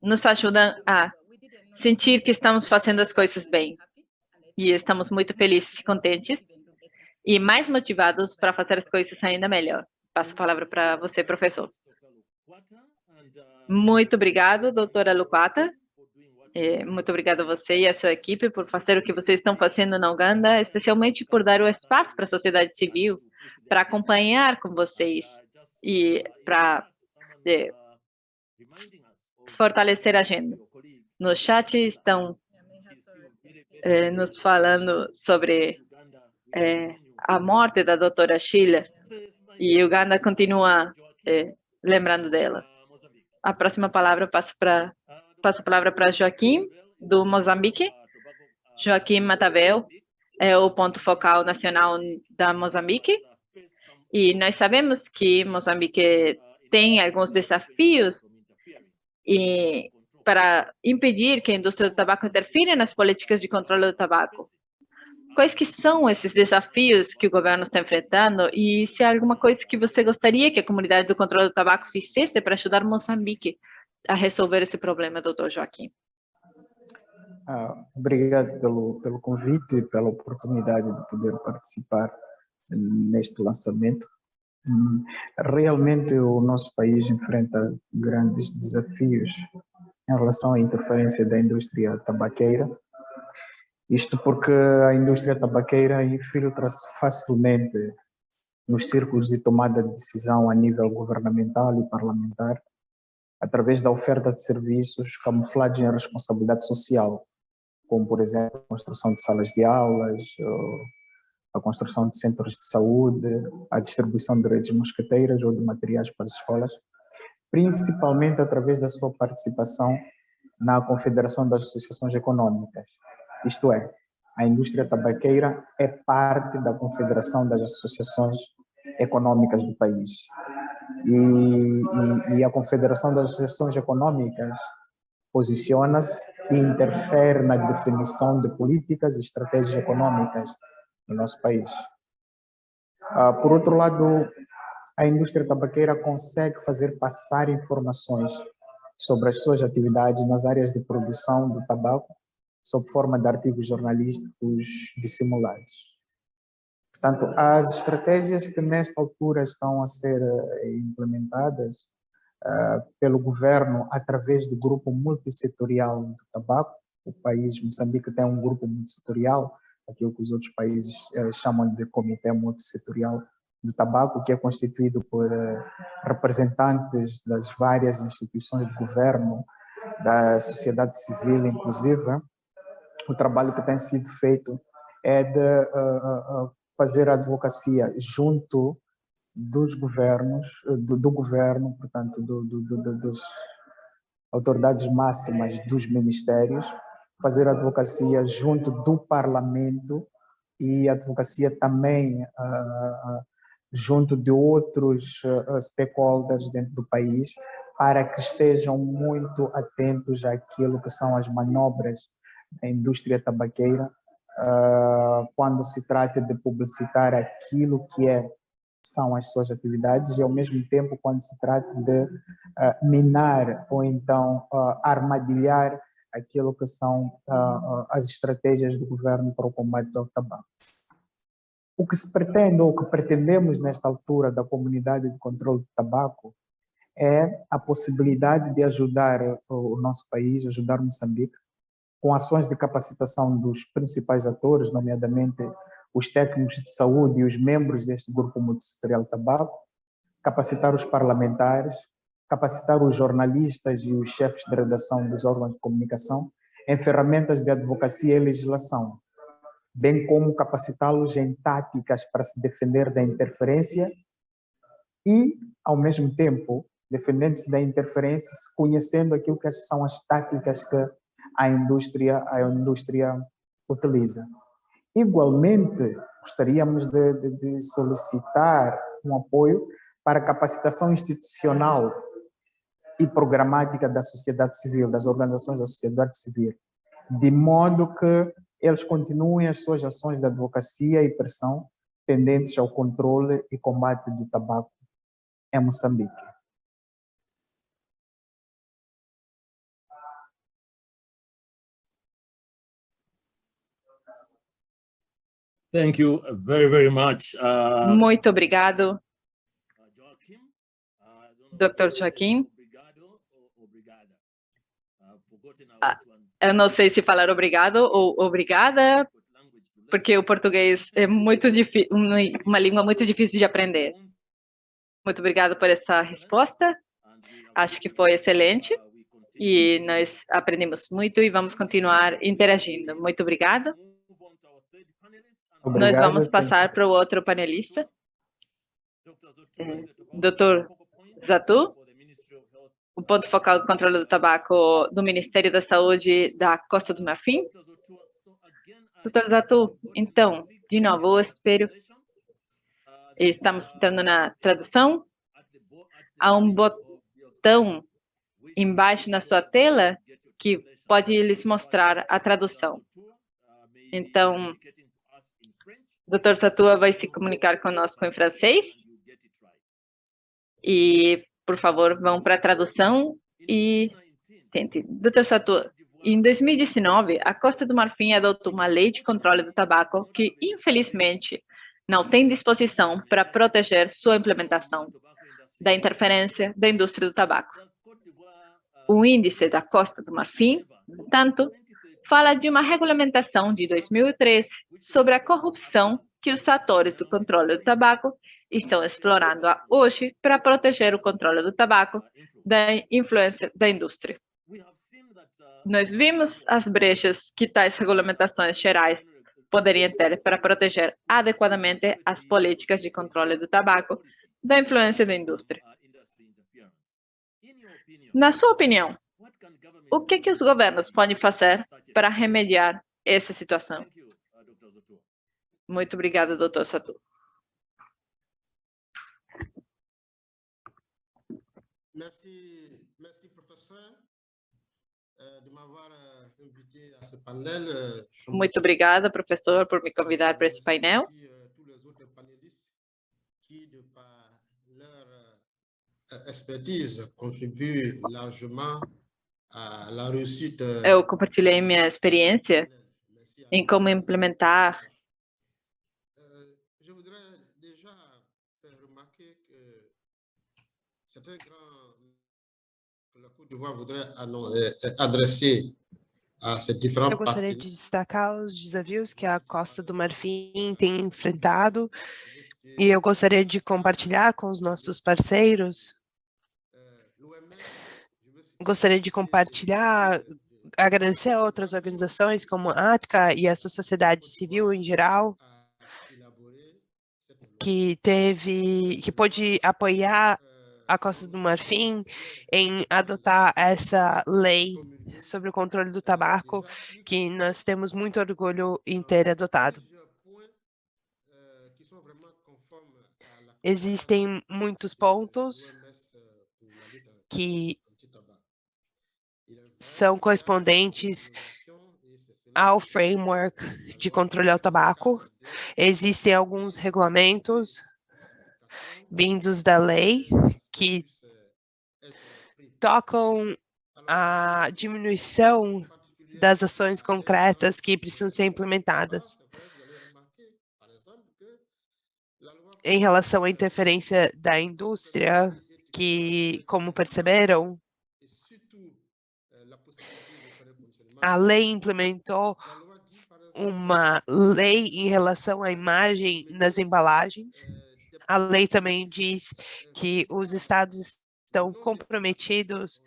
nos ajudam a sentir que estamos fazendo as coisas bem. E estamos muito felizes e contentes e mais motivados para fazer as coisas ainda melhor. Passo a palavra para você, professor. Muito obrigado, doutora Luquata. Muito obrigado a você e a sua equipe por fazer o que vocês estão fazendo na Uganda, especialmente por dar o espaço para a sociedade civil, para acompanhar com vocês e para fortalecer a agenda. No chat estão nos falando sobre a morte da doutora Sheila e Uganda continua lembrando dela. A próxima palavra passo a palavra para Joaquim, do Moçambique. Joaquim Matavel é o ponto focal nacional da Moçambique. E nós sabemos que Moçambique tem alguns desafios para impedir que a indústria do tabaco interfira nas políticas de controle do tabaco. Quais que são esses desafios que o governo está enfrentando e se há alguma coisa que você gostaria que a comunidade do controle do tabaco fizesse para ajudar Moçambique a resolver esse problema, doutor Joaquim? Obrigado pelo convite e pela oportunidade de poder participar neste lançamento. Realmente o nosso país enfrenta grandes desafios em relação à interferência da indústria tabaqueira Isto porque a indústria tabaqueira infiltra-se facilmente nos círculos de tomada de decisão a nível governamental e parlamentar, através da oferta de serviços camuflados em responsabilidade social, como, por exemplo, a construção de salas de aulas, a construção de centros de saúde, a distribuição de redes mosqueteiras ou de materiais para as escolas, principalmente através da sua participação na Confederação das Associações Econômicas. Isto é, a indústria tabaqueira é parte da Confederação das Associações Econômicas do país. E a Confederação das Associações Econômicas posiciona-se e interfere na definição de políticas e estratégias econômicas no nosso país. Por outro lado, a indústria tabaqueira consegue fazer passar informações sobre as suas atividades nas áreas de produção do tabaco, sob forma de artigos jornalísticos dissimulados. Portanto, as estratégias que nesta altura estão a ser implementadas pelo governo através do grupo multissetorial do tabaco, o país Moçambique tem um grupo multissetorial, aquilo que os outros países chamam de Comitê Multissetorial do Tabaco, que é constituído por representantes das várias instituições de governo, da sociedade civil, inclusive. O trabalho que tem sido feito é de fazer advocacia junto dos governos, do governo, portanto, das autoridades máximas dos ministérios, fazer advocacia junto do parlamento e advocacia também junto de outros stakeholders dentro do país, para que estejam muito atentos àquilo que são as manobras da indústria tabaqueira, quando se trata de publicitar aquilo que são as suas atividades, e ao mesmo tempo quando se trata de minar ou então armadilhar aquilo que são as estratégias do governo para o combate ao tabaco. O que se pretende, ou o que pretendemos nesta altura da comunidade de controle do tabaco, é a possibilidade de ajudar o nosso país, ajudar Moçambique, com ações de capacitação dos principais atores, nomeadamente os técnicos de saúde e os membros deste grupo multissetorial de tabaco, capacitar os parlamentares, capacitar os jornalistas e os chefes de redação dos órgãos de comunicação em ferramentas de advocacia e legislação, bem como capacitá-los em táticas para se defender da interferência e, ao mesmo tempo, defendendo-se da interferência, conhecendo aquilo que são as táticas que a indústria utiliza. Igualmente, gostaríamos de solicitar um apoio para a capacitação institucional e programática da sociedade civil, das organizações da sociedade civil, de modo que eles continuem as suas ações de advocacia e pressão tendentes ao controle e combate do tabaco em Moçambique. Thank you very, very much. Muito obrigado, Dr. Joaquim. Eu não sei se falar obrigado ou obrigada, porque o português é muito difícil, uma língua muito difícil de aprender. Muito obrigado por essa resposta. Acho que foi excelente e nós aprendemos muito e vamos continuar interagindo. Muito obrigado. Nós vamos passar para o outro panelista, Dr. Zatou, o ponto focal do controle do tabaco do Ministério da Saúde da Costa do Marfim. Dr. Zatou, então, de novo, eu espero. Estamos citando na tradução. Há um botão embaixo na sua tela que pode lhes mostrar a tradução. Então, Dr. Zatou vai se comunicar conosco em francês. E, por favor, vão para a tradução e tente. Dr. Zatou, em 2019, a Costa do Marfim adotou uma lei de controle do tabaco que, infelizmente, não tem disposição para proteger sua implementação da interferência da indústria do tabaco. O índice da Costa do Marfim, no entanto, fala de uma regulamentação de 2003 sobre a corrupção que os atores do controle do tabaco estão explorando hoje para proteger o controle do tabaco da influência da indústria. Nós vimos as brechas que tais regulamentações gerais poderiam ter para proteger adequadamente as políticas de controle do tabaco da influência da indústria. Na sua opinião, o que os governos podem fazer para remediar essa situação? Muito obrigada, Dr. Satou. Merci, professeur, de m'avoir invité à ce panel. Muito obrigada, professor, por me convidar para esse painel. Tous les autres panélistes qui, de par leur expertise, contribuent largement à la réussite. Eu compartilhei minha experiência em como implementar. Je voudrais déjà faire remarquer que c'est un grand que la Côte d'Ivoire voudrait adresser a ces différents Eu gostaria de destacar os desafios que a Costa do Marfim tem enfrentado e eu gostaria de compartilhar com os nossos parceiros. Gostaria de compartilhar, agradecer a outras organizações como a ATCA e a sociedade civil em geral, que pôde apoiar a Costa do Marfim em adotar essa lei sobre o controle do tabaco, que nós temos muito orgulho em ter adotado. Existem muitos pontos que são correspondentes ao framework de controle ao tabaco. Existem alguns regulamentos vindos da lei que tocam a diminuição das ações concretas que precisam ser implementadas. Em relação à interferência da indústria, que, como perceberam, a lei implementou uma lei em relação à imagem nas embalagens. A lei também diz que os estados estão comprometidos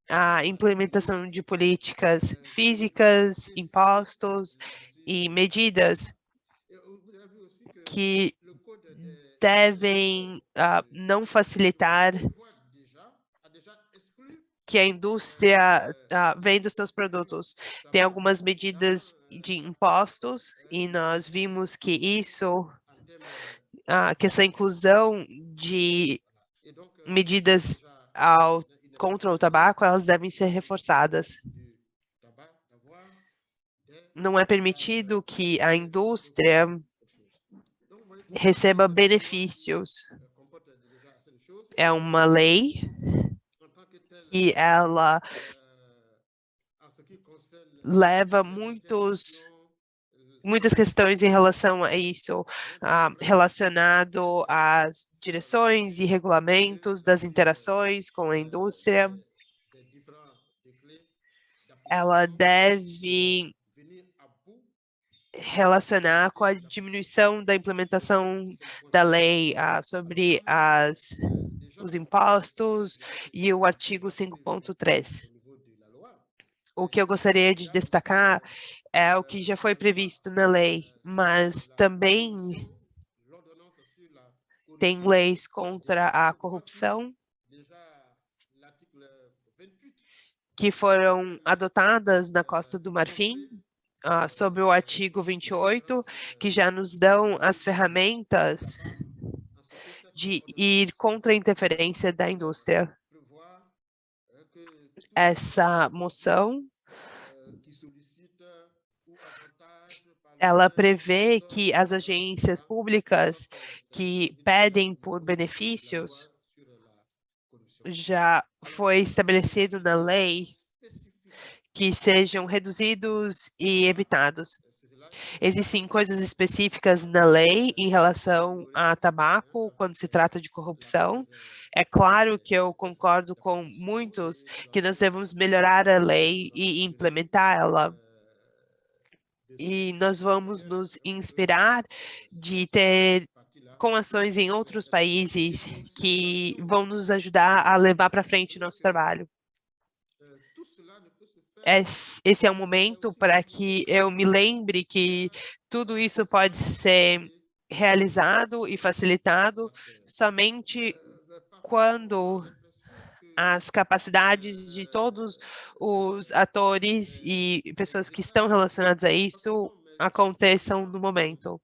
à implementação de políticas físicas, impostos e medidas que devem não facilitar que a indústria venda os seus produtos. Tem algumas medidas de impostos e nós vimos que que essa inclusão de medidas contra o tabaco, elas devem ser reforçadas. Não é permitido que a indústria receba benefícios. É uma lei que ela leva muitas questões em relação a isso, relacionado às direções e regulamentos das interações com a indústria. Ela deve relacionar com a diminuição da implementação da lei sobre os impostos e o artigo 5.3. O que eu gostaria de destacar é o que já foi previsto na lei, mas também tem leis contra a corrupção que foram adotadas na Costa do Marfim, sobre o artigo 28, que já nos dão as ferramentas de ir contra a interferência da indústria. Essa moção, ela prevê que as agências públicas que pedem por benefícios, já foi estabelecido na lei que sejam reduzidos e evitados. Existem coisas específicas na lei em relação a tabaco, quando se trata de corrupção. É claro que eu concordo com muitos que nós devemos melhorar a lei e implementar ela. e nós vamos nos inspirar de ter com ações em outros países que vão nos ajudar a levar para frente o nosso trabalho. Esse é um momento para que eu me lembre que tudo isso pode ser realizado e facilitado somente quando as capacidades de todos os atores e pessoas que estão relacionadas a isso aconteçam no momento.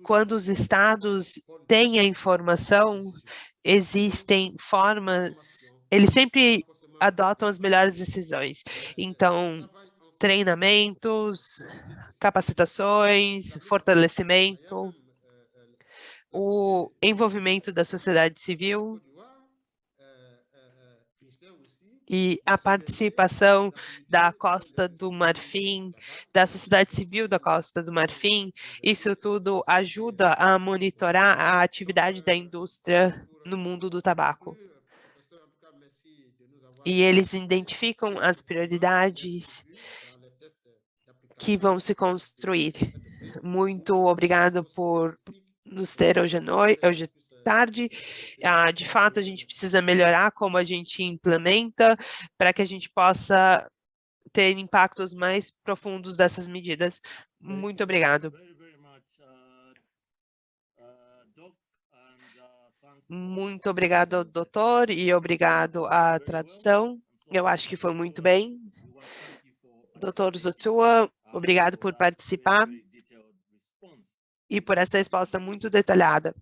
Quando os estados têm a informação, existem formas, eles sempre adotam as melhores decisões. Então, treinamentos, capacitações, fortalecimento, o envolvimento da sociedade civil e a participação da Costa do Marfim, da sociedade civil da Costa do Marfim, isso tudo ajuda a monitorar a atividade da indústria no mundo do tabaco. E eles identificam as prioridades que vão se construir. Muito obrigado por nos ter hoje tarde. De fato, a gente precisa melhorar como a gente implementa para que a gente possa ter impactos mais profundos dessas medidas. Muito obrigado. Muito obrigado, doutor, e obrigado à tradução. Eu acho que foi muito bem. Doutor Zotua, obrigado por participar e por essa resposta muito detalhada.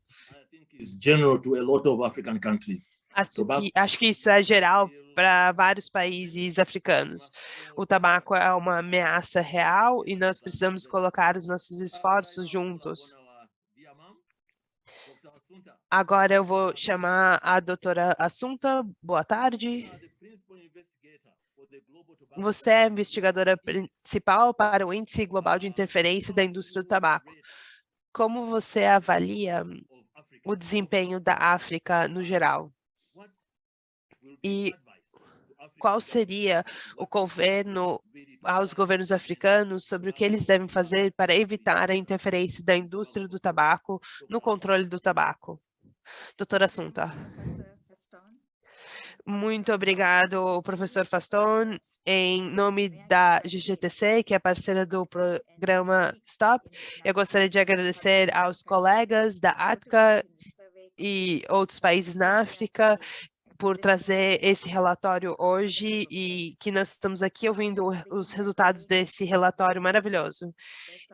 Acho que isso é geral para vários países africanos. O tabaco é uma ameaça real e nós precisamos colocar os nossos esforços juntos. Agora eu vou chamar a doutora Assunta. Boa tarde. Você é a investigadora principal para o Índice Global de Interferência da Indústria do Tabaco. Como você avalia o desempenho da África no geral? E qual seria o governo aos governos africanos sobre o que eles devem fazer para evitar a interferência da indústria do tabaco no controle do tabaco? Doutora Assunta. Muito obrigado, professor Faston. Em nome da GGTC, que é parceira do programa STOP, eu gostaria de agradecer aos colegas da ATCA e outros países na África por trazer esse relatório hoje e que nós estamos aqui ouvindo os resultados desse relatório maravilhoso.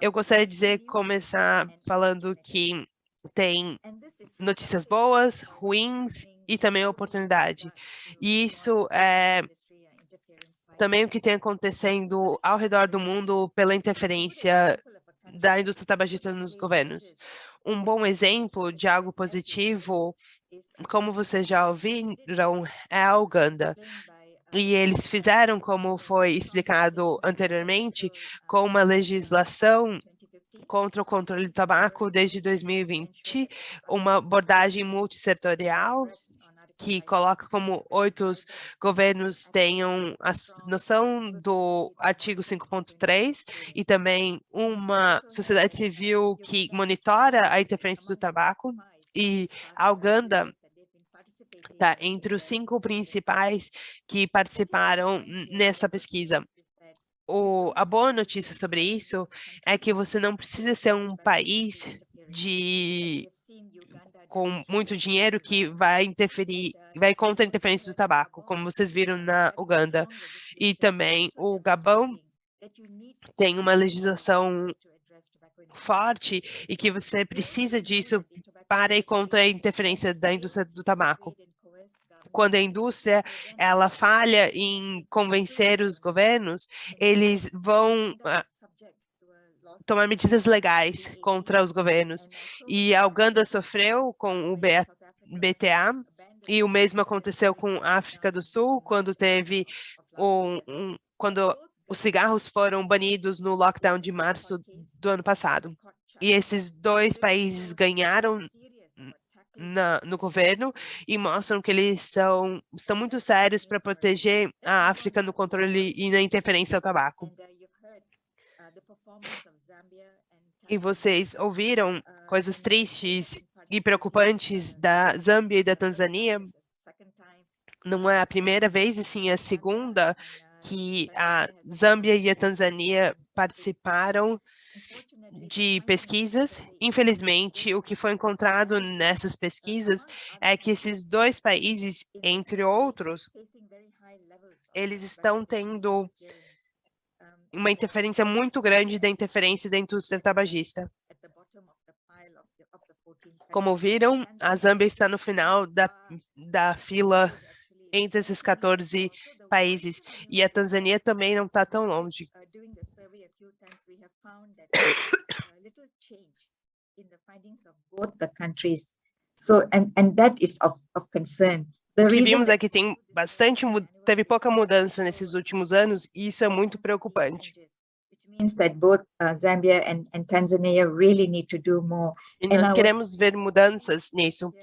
Eu gostaria de começar falando que tem notícias boas, ruins e também oportunidade. E isso é também o que tem acontecendo ao redor do mundo pela interferência da indústria tabagista nos governos. Um bom exemplo de algo positivo, como vocês já ouviram, é a Uganda. E eles fizeram, como foi explicado anteriormente, com uma legislação contra o controle do tabaco desde 2020, uma abordagem multissetorial que coloca como 8 governos tenham a noção do artigo 5.3 e também uma sociedade civil que monitora a interferência do tabaco. E a Uganda está entre os 5 principais que participaram nessa pesquisa. A boa notícia sobre isso é que você não precisa ser um país com muito dinheiro que vai contra a interferência do tabaco, como vocês viram na Uganda. E também o Gabão tem uma legislação forte e que você precisa disso para ir contra a interferência da indústria do tabaco. Quando a indústria ela falha em convencer os governos, eles vão tomar medidas legais contra os governos. E a Uganda sofreu com o BTA, e o mesmo aconteceu com a África do Sul, quando teve quando os cigarros foram banidos no lockdown de março do ano passado. E esses 2 países ganharam no governo e mostram que eles estão muito sérios para proteger a África no controle e na interferência ao tabaco. E vocês ouviram coisas tristes e preocupantes da Zâmbia e da Tanzânia? Não é a primeira vez, e sim a segunda, que a Zâmbia e a Tanzânia participaram de pesquisas. Infelizmente, o que foi encontrado nessas pesquisas é que esses dois países, entre outros, eles estão tendo uma interferência muito grande da interferência da indústria tabagista. Como viram, a Zâmbia está no final da fila entre esses 14 países, e a Tanzânia também não está tão longe. O que vimos é que teve pouca mudança nesses últimos anos, e isso é muito preocupante. E nós queremos ver mudanças nisso.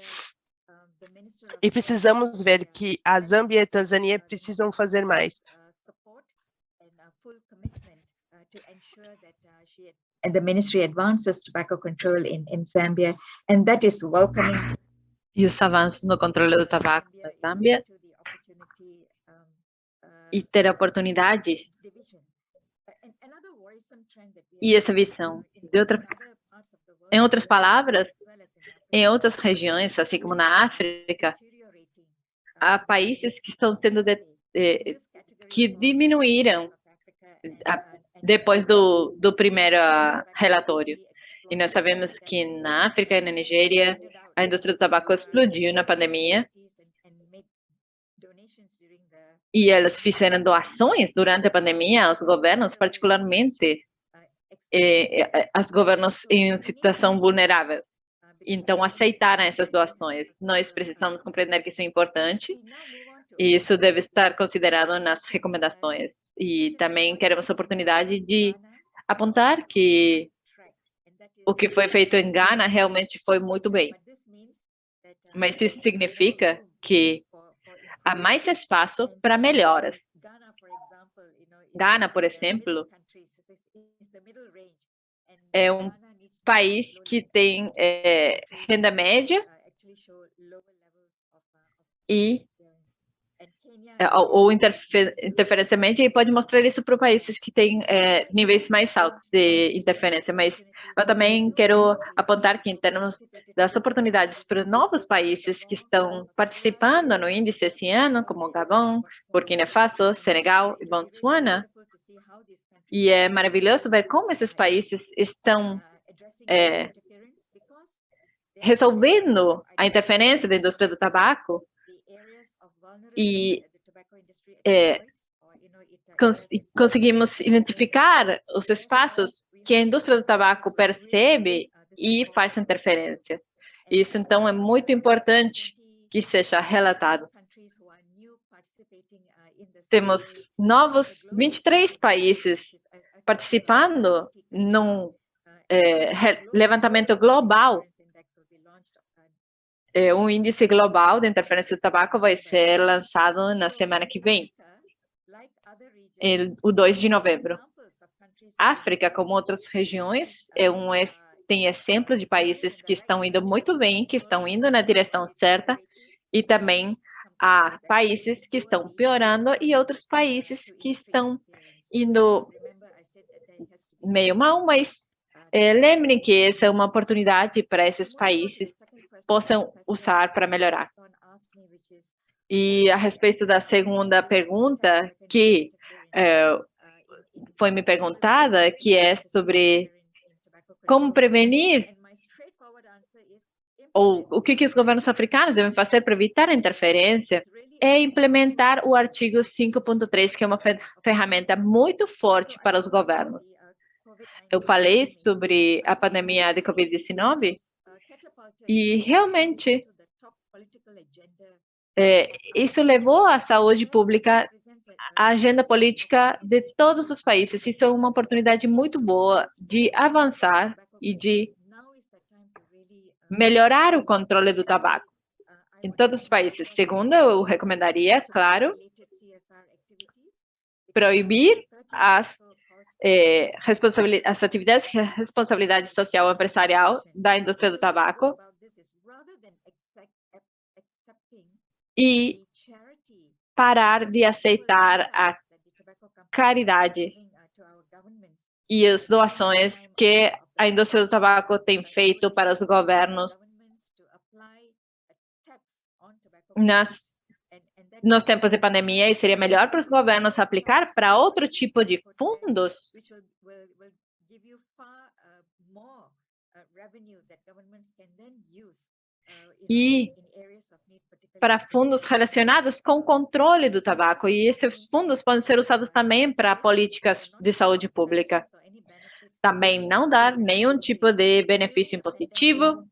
E precisamos ver que a Zâmbia e a Tanzânia precisam fazer mais. And the ministry advances tobacco control in Zambia, and that is welcoming. E os avanços no controle do tabaco na Zâmbia e ter a oportunidade e essa visão. Em outras palavras, em outras regiões, assim como na África, há países que estão sendo que diminuíram depois do primeiro relatório. E nós sabemos que na África e na Nigéria, a indústria do tabaco explodiu na pandemia. E elas fizeram doações durante a pandemia aos governos, particularmente aos governos em situação vulnerável. Então, aceitaram essas doações. Nós precisamos compreender que isso é importante e isso deve estar considerado nas recomendações. E também queremos a oportunidade de apontar que o que foi feito em Gana realmente foi muito bem. Mas isso significa que há mais espaço para melhoras. Gana, por exemplo, é um país que tem renda média e ou interferência média, e pode mostrar isso para países que têm níveis mais altos de interferência. Mas eu também quero apontar que, em termos das oportunidades para novos países que estão participando no índice esse ano, como Gabão, Burkina Faso, Senegal e Botsuana, e é maravilhoso ver como esses países estão resolvendo a interferência da indústria do tabaco e conseguimos identificar os espaços que a indústria do tabaco percebe e faz interferência. Isso, então, é muito importante que seja relatado. Temos novos 23 países participando num levantamento global. Um índice global de interferência do tabaco vai ser lançado na semana que vem, o 2 de novembro. África, como outras regiões, tem exemplos de países que estão indo muito bem, que estão indo na direção certa, e também há países que estão piorando e outros países que estão indo meio mal, mas lembrem que essa é uma oportunidade para esses países possam usar para melhorar. E a respeito da segunda pergunta que foi me perguntada, que é sobre como prevenir, ou o que os governos africanos devem fazer para evitar a interferência, é implementar o artigo 5.3, que é uma ferramenta muito forte para os governos. Eu falei sobre a pandemia de Covid-19 e realmente isso levou a saúde pública à agenda política de todos os países. Isso é uma oportunidade muito boa de avançar e de melhorar o controle do tabaco em todos os países. Segundo, eu recomendaria, claro, proibir as atividades de responsabilidade social empresarial da indústria do tabaco e parar de aceitar a caridade e as doações que a indústria do tabaco tem feito para os governos nos tempos de pandemia, e seria melhor para os governos aplicar para outro tipo de fundos e para fundos relacionados com o controle do tabaco. E esses fundos podem ser usados também para políticas de saúde pública. Também não dar nenhum tipo de benefício impositivo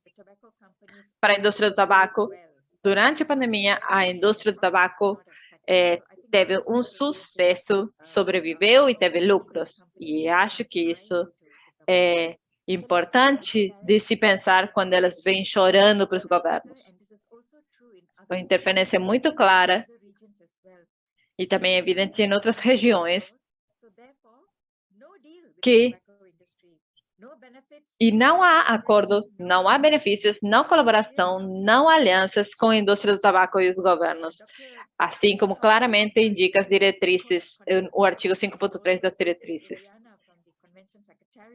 para a indústria do tabaco. Durante a pandemia, a indústria do tabaco teve um sucesso, sobreviveu e teve lucros. E acho que isso é importante de se pensar quando elas vêm chorando para os governos. A interferência é muito clara e também é evidente em outras regiões e não há acordo, não há benefícios, não colaboração, não alianças com a indústria do tabaco e os governos, assim como claramente indica as diretrizes, o artigo 5.3 das diretrizes.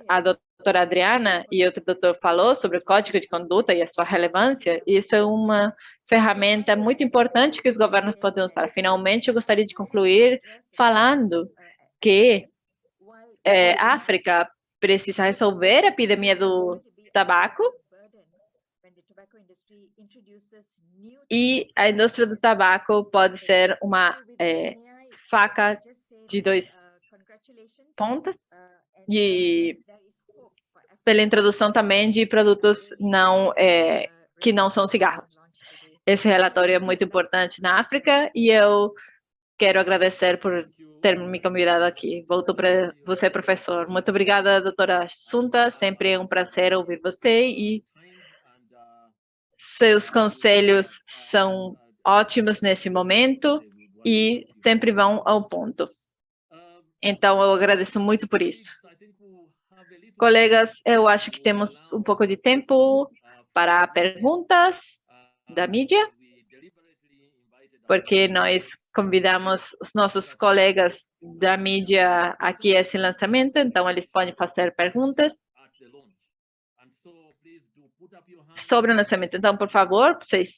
A doutora Adriana e outro doutor falou sobre o código de conduta e a sua relevância. Isso é uma ferramenta muito importante que os governos podem usar. Finalmente, eu gostaria de concluir falando que a África precisa resolver a epidemia do tabaco e a indústria do tabaco pode ser uma faca de dois pontas e pela introdução também de produtos que não são cigarros. Esse relatório é muito importante na África e eu quero agradecer por ter me convidado aqui. Volto para você, professor. Muito obrigada, doutora Assunta. Sempre é um prazer ouvir você e seus conselhos são ótimos nesse momento e sempre vão ao ponto. Então, eu agradeço muito por isso. Colegas, eu acho que temos um pouco de tempo para perguntas da mídia, porque nós convidamos os nossos colegas da mídia aqui a esse lançamento, então eles podem fazer perguntas sobre o lançamento. Então, por favor, vocês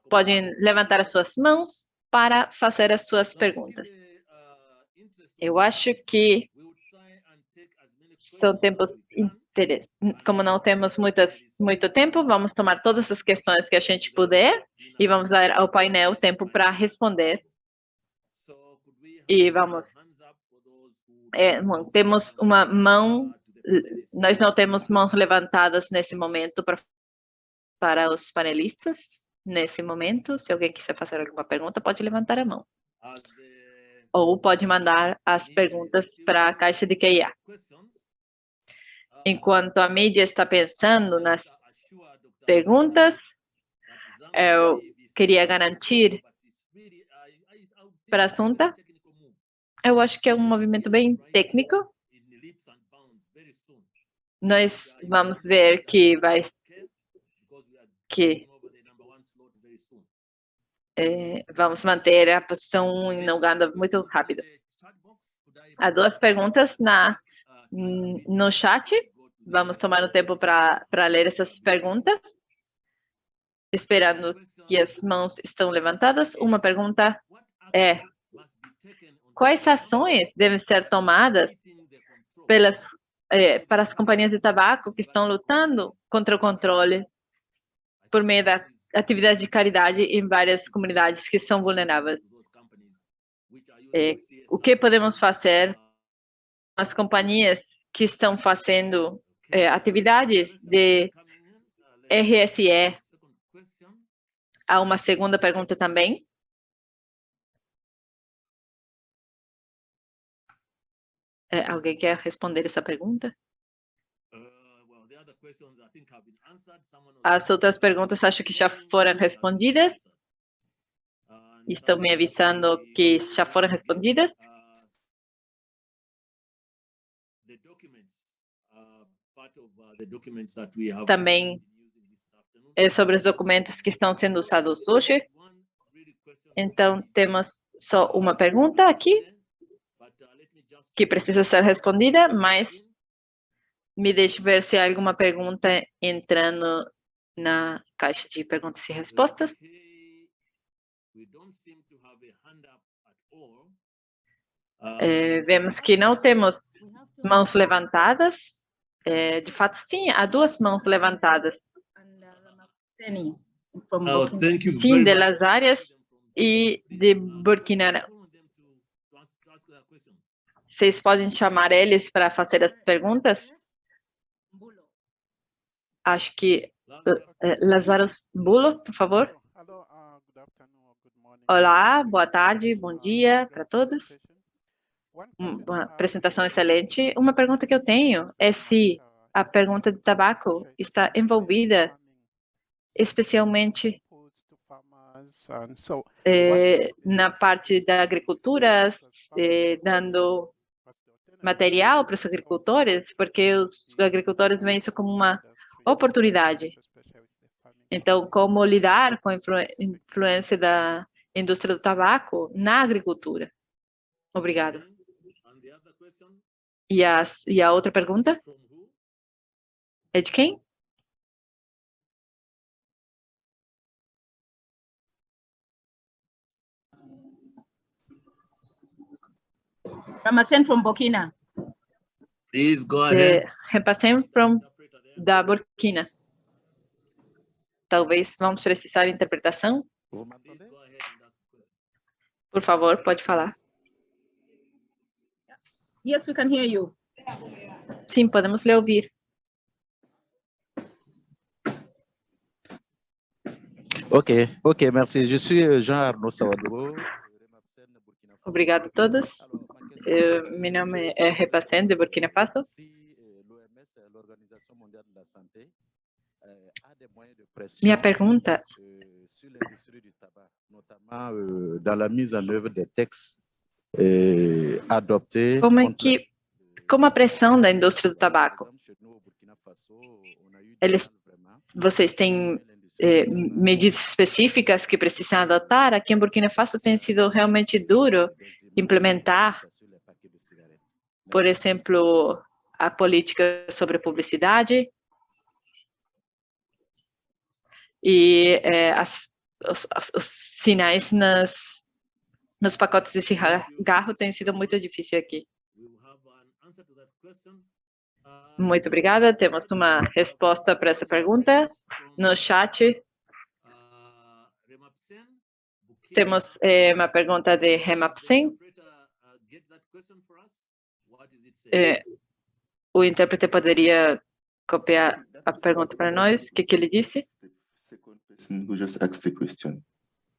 podem levantar as suas mãos para fazer as suas perguntas. Eu acho que são tempos interessantes. Como não temos muito tempo, vamos tomar todas as questões que a gente puder e vamos dar ao painel tempo para responder. E vamos... temos uma mão... Nós não temos mãos levantadas nesse momento para os panelistas. Nesse momento, se alguém quiser fazer alguma pergunta, pode levantar a mão. Ou pode mandar as perguntas para a caixa de QIA. Enquanto a mídia está pensando nas perguntas, eu queria garantir para a Assunta, eu acho que é um movimento bem técnico. Nós vamos ver que vamos manter a posição 1 em Uganda muito rápido. Há duas perguntas no chat. Vamos tomar um tempo para ler essas perguntas, esperando que as mãos estão levantadas. Uma pergunta é: quais ações devem ser tomadas para as companhias de tabaco que estão lutando contra o controle por meio da atividade de caridade em várias comunidades que são vulneráveis? O que podemos fazer com as companhias que estão fazendo atividades de RSE? Há uma segunda pergunta também. Alguém quer responder essa pergunta? As outras perguntas acho que já foram respondidas. Estão me avisando que já foram respondidas. Também é sobre os documentos que estão sendo usados hoje. Então, temos só uma pergunta aqui, que precisa ser respondida, mas me deixe ver se há alguma pergunta entrando na caixa de perguntas e respostas. Vemos que não temos mãos levantadas. De fato, sim, há duas mãos levantadas. Sim, de Las Áreas e de Burkina. Vocês podem chamar eles para fazer as perguntas? Acho que Lázaro Bulo, por favor. Olá, boa tarde, bom dia para todos. Uma apresentação excelente. Uma pergunta que eu tenho é se a pergunta de tabaco está envolvida especialmente na parte da agricultura, dando material para os agricultores, porque os agricultores veem isso como uma oportunidade. Então, como lidar com a influência da indústria do tabaco na agricultura? Obrigado. E a outra pergunta? É de quem? Ramassen from Burkina. Please go ahead. Ramassen from da Burkina. Talvez vamos precisar de interpretação. Por favor, pode falar. Yes, we can hear you. Sim, podemos lhe ouvir. Ok, merci. Je suis Jean Arnaud Sawadoro. Obrigado a todos. Meu nome é Ramassen, de Burkina Faso. Minha pergunta como a pressão da indústria do tabaco, vocês têm medidas específicas que precisam adotar? Aqui em Burkina Faso tem sido realmente duro implementar, por exemplo, a política sobre publicidade e os sinais nos pacotes de cigarro têm sido muito difícil aqui. Muito obrigada. Temos uma resposta para essa pergunta no chat. Temos uma pergunta de Ramassen. O intérprete poderia copiar a pergunta para nós? O que ele disse?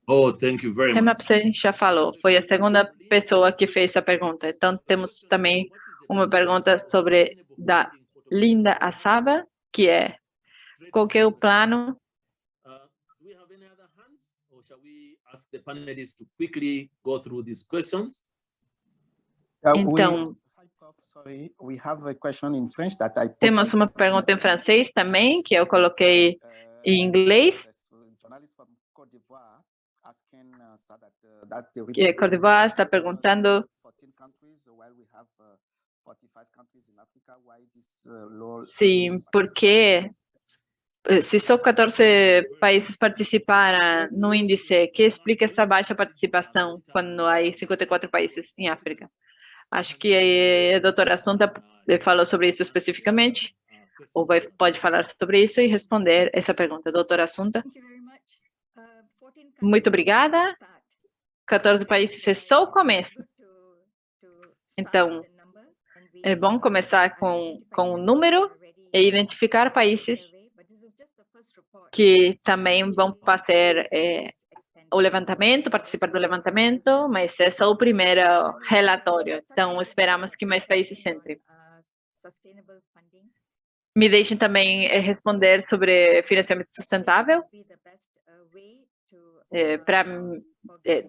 Oh, thank you very much. Ramassen já falou. Foi a segunda pessoa que fez a pergunta. Então, temos também uma pergunta sobre da Linda Assaba, que é: qual que é o plano? Do we have any other hands, or shall we ask the panelists to quickly go through these questions? Então, temos uma pergunta em francês também, que eu coloquei em inglês. Que Côte d'Ivoire está perguntando sim, porque se só 14 países participaram no índice, que explica essa baixa participação quando há 54 países em África? Acho que a doutora Assunta falou sobre isso especificamente, ou pode falar sobre isso e responder essa pergunta. Doutora Assunta. Muito obrigada. 14 países é só o começo. Então, é bom começar com um número e identificar países que também vão fazer o levantamento, participar do levantamento, mas é só o primeiro relatório. Então, esperamos que mais países entrem. Me deixem também responder sobre financiamento sustentável.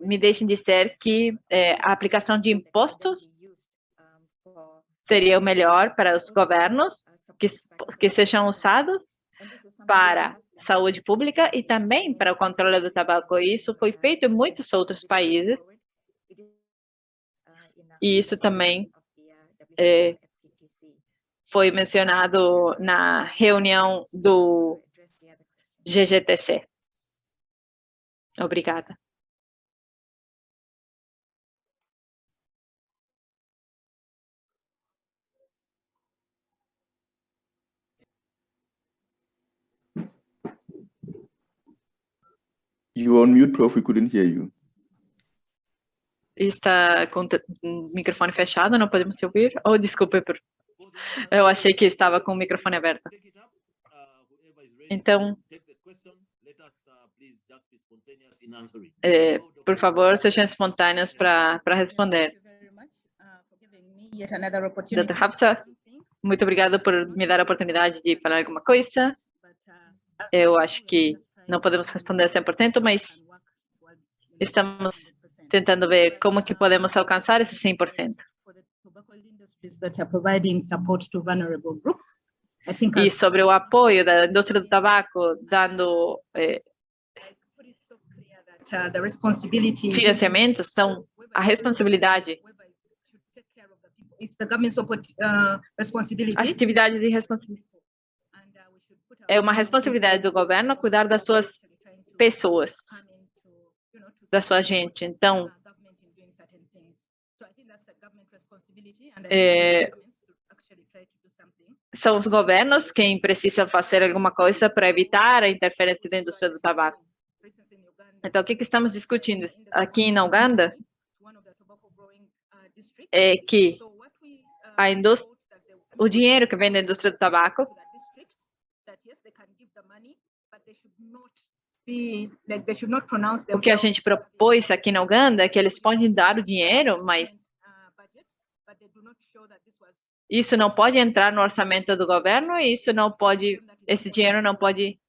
Me deixem dizer que a aplicação de impostos seria o melhor para os governos que sejam usados para saúde pública e também para o controle do tabaco. Isso foi feito em muitos outros países. E isso também foi mencionado na reunião do GGTC. Obrigada. You on mute, Prof. We couldn't hear you. Está com o microfone fechado, não podemos te ouvir? Oh, desculpe, eu achei que estava com o microfone aberto. Então, por favor, sejam espontâneos para responder. Dr. Hafsa, muito obrigada por me dar a oportunidade de falar alguma coisa. Eu acho que não podemos responder 100%, mas estamos tentando ver como que podemos alcançar esse 100%. E sobre o apoio da indústria do tabaco, dando financiamentos, então a responsabilidade, atividade de responsabilidade, é uma responsabilidade do governo cuidar das suas pessoas, da sua gente. Então, são os governos quem precisam fazer alguma coisa para evitar a interferência da indústria do tabaco. Então, o que estamos discutindo aqui na Uganda é que o dinheiro que vem da indústria do tabaco, o que a gente propôs aqui na Uganda é que eles podem dar o dinheiro, mas isso não pode entrar no orçamento do governo e esse dinheiro não pode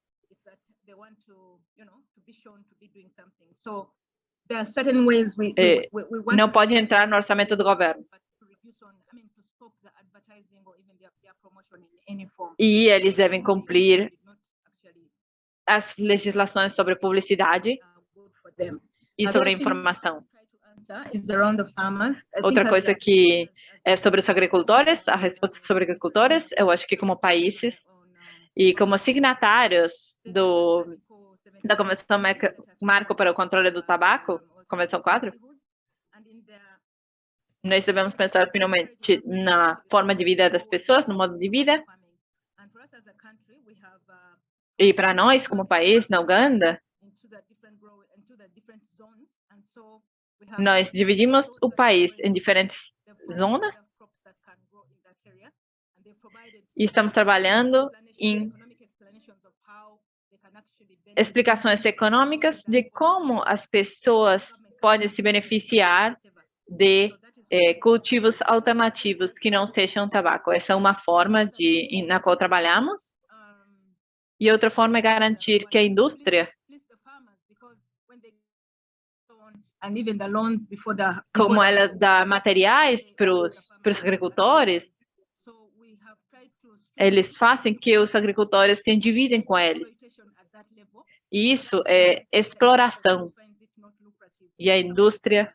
não pode entrar no orçamento do governo. E eles devem cumprir as legislações sobre publicidade e sobre informação. Outra coisa que é sobre os agricultores, a resposta sobre agricultores, eu acho que como países e como signatários da Convenção Marco para o Controle do Tabaco, Convenção 4, nós devemos pensar finalmente na forma de vida das pessoas, no modo de vida. E para nós, como país, na Uganda, nós dividimos o país em diferentes zonas e estamos trabalhando em explicações econômicas de como as pessoas podem se beneficiar de cultivos alternativos que não sejam tabaco. Essa é uma forma na qual trabalhamos. E outra forma é garantir que a indústria, como ela dá materiais para os agricultores, eles fazem que os agricultores se dividem com eles. E isso é exploração. E a indústria...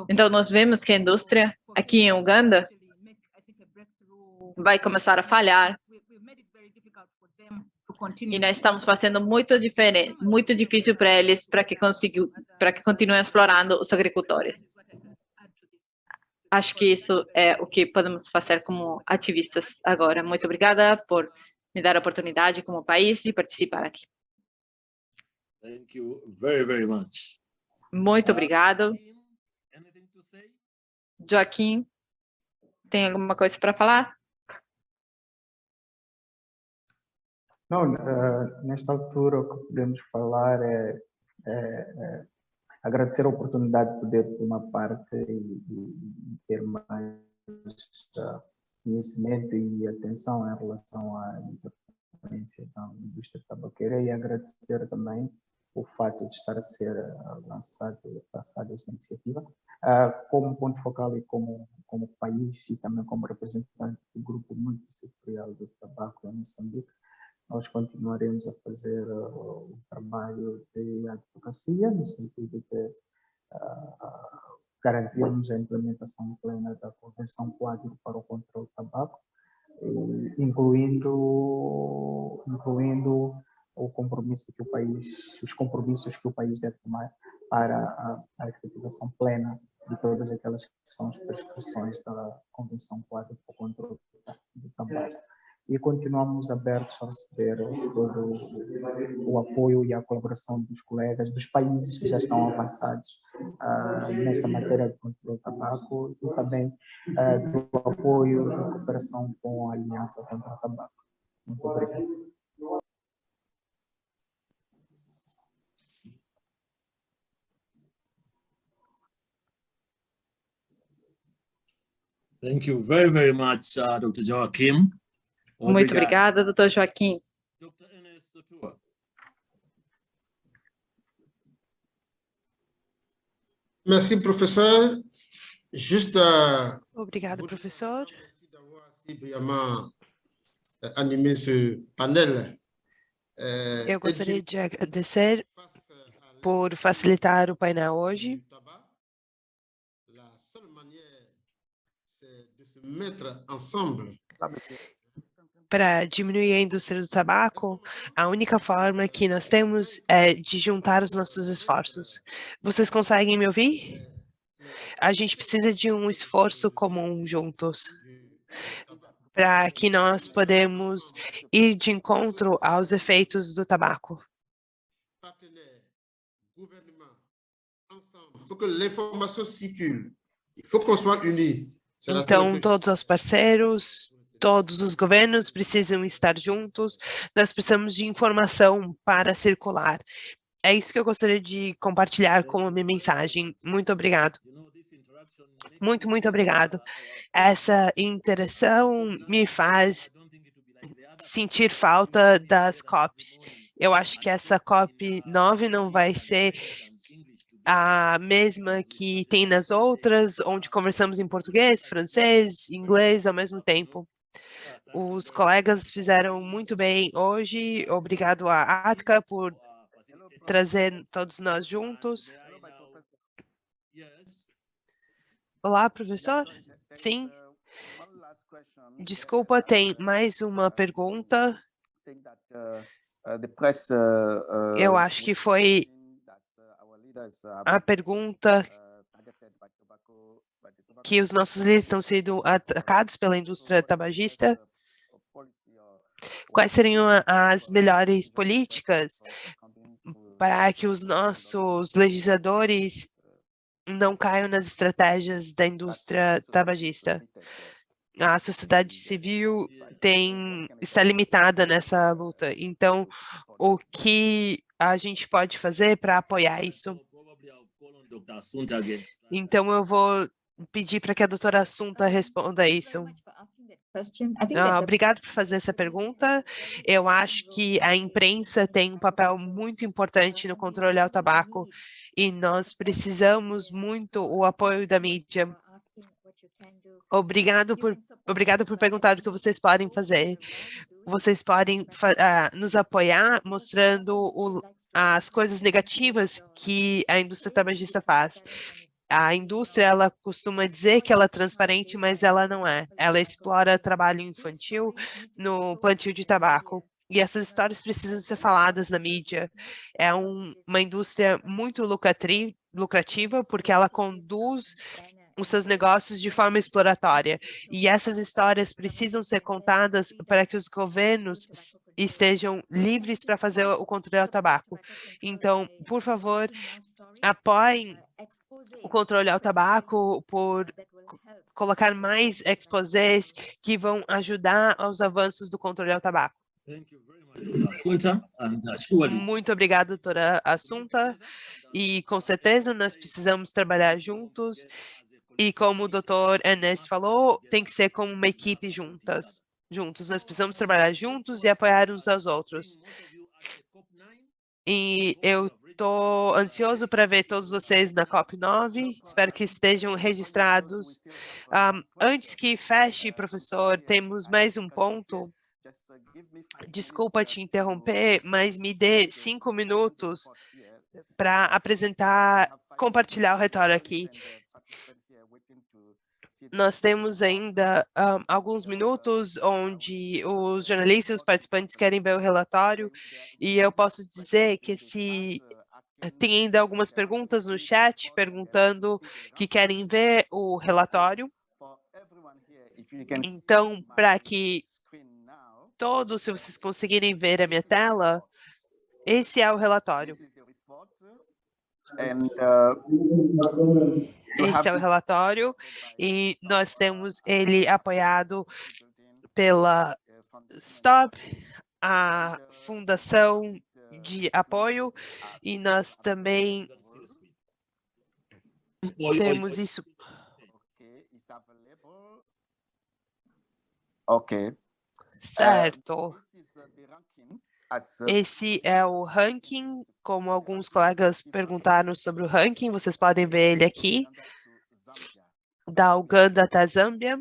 Então, nós vemos que a indústria, aqui em Uganda, vai começar a falhar. E nós estamos fazendo muito difícil para eles, para que continuem explorando os agricultores. Acho que isso é o que podemos fazer como ativistas agora. Muito obrigada por me dar a oportunidade como país de participar aqui. Thank you very, very much. Muito obrigado. Joaquim, tem alguma coisa para falar? Não, nesta altura o que podemos falar é agradecer a oportunidade de poder tomar parte e ter mais conhecimento e atenção em relação à interferência da indústria tabaqueira e agradecer também o fato de estar a ser lançada esta iniciativa. Como ponto focal e como país e também como representante do grupo multissetorial do tabaco em Moçambique, nós continuaremos a fazer o trabalho de advocacia no sentido de garantirmos a implementação plena da Convenção Quadro para o Controle do Tabaco, incluindo o compromisso que os compromissos que o país deve tomar para a efetivação plena de todas aquelas que são as prescrições da Convenção Quadro para o Controle do Tabaco. E continuamos abertos a receber todo o apoio e a colaboração dos colegas dos países que já estão avançados nesta matéria de controle do tabaco e também do apoio e cooperação com a Aliança contra o Tabaco. Muito obrigado. Thank you very, very much, Dr. Joaquim. Muito obrigada, Dr. Joaquim. Dr. Enes Sotua. Merci, professeur. Juste Obrigado, professor. brillamment animé ce panel. Eu gostaria de agradecer por facilitar o painel hoje. La seule manière, c'est de se mettre ensemble. Para diminuir a indústria do tabaco, a única forma que nós temos é de juntar os nossos esforços. Vocês conseguem me ouvir? A gente precisa de um esforço comum juntos, para que nós podemos ir de encontro aos efeitos do tabaco. Partenaires, gouvernement, ensemble. Il faut que l'information circule. Il faut qu'on soit unis. Então, todos os parceiros, todos os governos precisam estar juntos. Nós precisamos de informação para circular. É isso que eu gostaria de compartilhar como minha mensagem. Muito obrigado. Muito, muito obrigado. Essa interação me faz sentir falta das COPs. Eu acho que essa COP 9 não vai ser a mesma que tem nas outras, onde conversamos em português, francês, inglês ao mesmo tempo. Os colegas fizeram muito bem hoje. Obrigado à ATCA por trazer todos nós juntos. Olá, professor. Sim. Desculpa, tem mais uma pergunta. Eu acho que foi a pergunta que os nossos líderes estão sendo atacados pela indústria tabagista. Quais seriam as melhores políticas para que os nossos legisladores não caiam nas estratégias da indústria tabagista? A sociedade civil está limitada nessa luta. Então, o que a gente pode fazer para apoiar isso? Então, eu vou pedir para que a doutora Assunta responda isso. Obrigado por fazer essa pergunta. Eu acho que a imprensa tem um papel muito importante no controle ao tabaco e nós precisamos muito o apoio da mídia. Obrigado por perguntar o que vocês podem fazer. Vocês podem nos apoiar mostrando as coisas negativas que a indústria tabagista faz. A indústria, ela costuma dizer que ela é transparente, mas ela não é. Ela explora trabalho infantil no plantio de tabaco. E essas histórias precisam ser faladas na mídia. É uma indústria muito lucrativa, porque ela conduz os seus negócios de forma exploratória. E essas histórias precisam ser contadas para que os governos estejam livres para fazer o controle ao tabaco. Então, por favor, apoiem o controle ao tabaco por colocar mais exposés que vão ajudar aos avanços do controle ao tabaco. Muito obrigado, doutora Assunta. E, com certeza, nós precisamos trabalhar juntos E como o Dr. Enes falou, tem que ser como uma equipe juntos. Nós precisamos trabalhar juntos e apoiar uns aos outros. E eu estou ansioso para ver todos vocês na COP9. Espero que estejam registrados. Antes que feche, professor, temos mais um ponto. Desculpa te interromper, mas me dê 5 minutos para apresentar, compartilhar o relatório aqui. Nós temos ainda alguns minutos onde os jornalistas e os participantes querem ver o relatório, e eu posso dizer que se tem ainda algumas perguntas no chat perguntando que querem ver o relatório. Então, para que todos, se vocês conseguirem ver a minha tela, esse é o relatório. Esse é o relatório e nós temos ele apoiado pela STOP, a Fundação de Apoio, e nós também temos isso. Certo. Esse é o ranking, como alguns colegas perguntaram sobre o ranking, vocês podem ver ele aqui, da Uganda até a Zâmbia.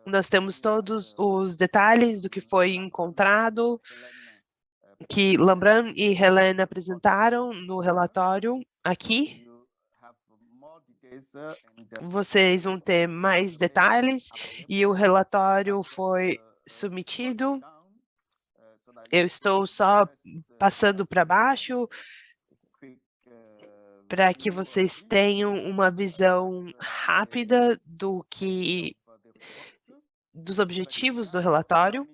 Nós temos todos os detalhes do que foi encontrado, que Lambran e Helena apresentaram no relatório aqui. Vocês vão ter mais detalhes e o relatório foi submetido. Eu estou só passando para baixo para que vocês tenham uma visão rápida dos objetivos do relatório.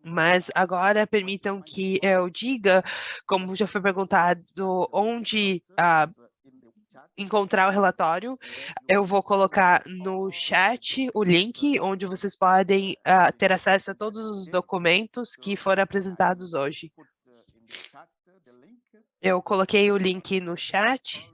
Mas agora permitam que eu diga, como já foi perguntado, onde encontrar o relatório. Eu vou colocar no chat o link onde vocês podem ter acesso a todos os documentos que foram apresentados hoje. Eu coloquei o link no chat,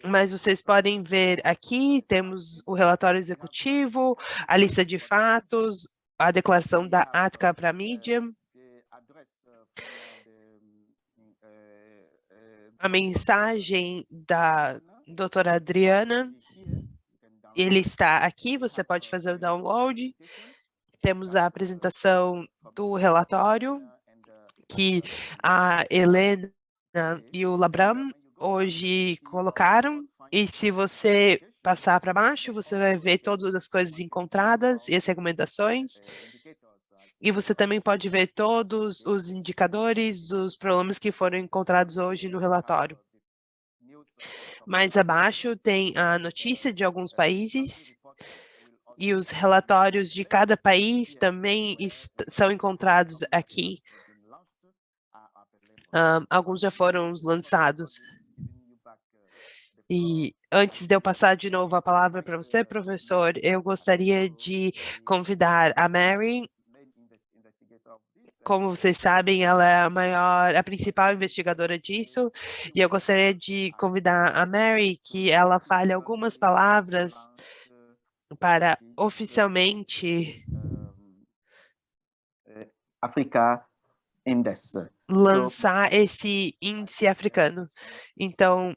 mas vocês podem ver aqui, temos o relatório executivo, a lista de fatos, a declaração da ATCA para a mídia, a mensagem da doutora Adriana, ele está aqui, você pode fazer o download. Temos a apresentação do relatório, que a Helena e o Labram hoje colocaram, e se você passar para baixo, você vai ver todas as coisas encontradas e as recomendações. E você também pode ver todos os indicadores dos problemas que foram encontrados hoje no relatório. Mais abaixo tem a notícia de alguns países e os relatórios de cada país também são encontrados aqui. Alguns já foram lançados. E antes de eu passar de novo a palavra para você, professor, eu gostaria de convidar a Mary. Como vocês sabem, ela é a principal investigadora disso, e eu gostaria de convidar a Mary que ela fale algumas palavras para oficialmente lançar esse índice africano. Então,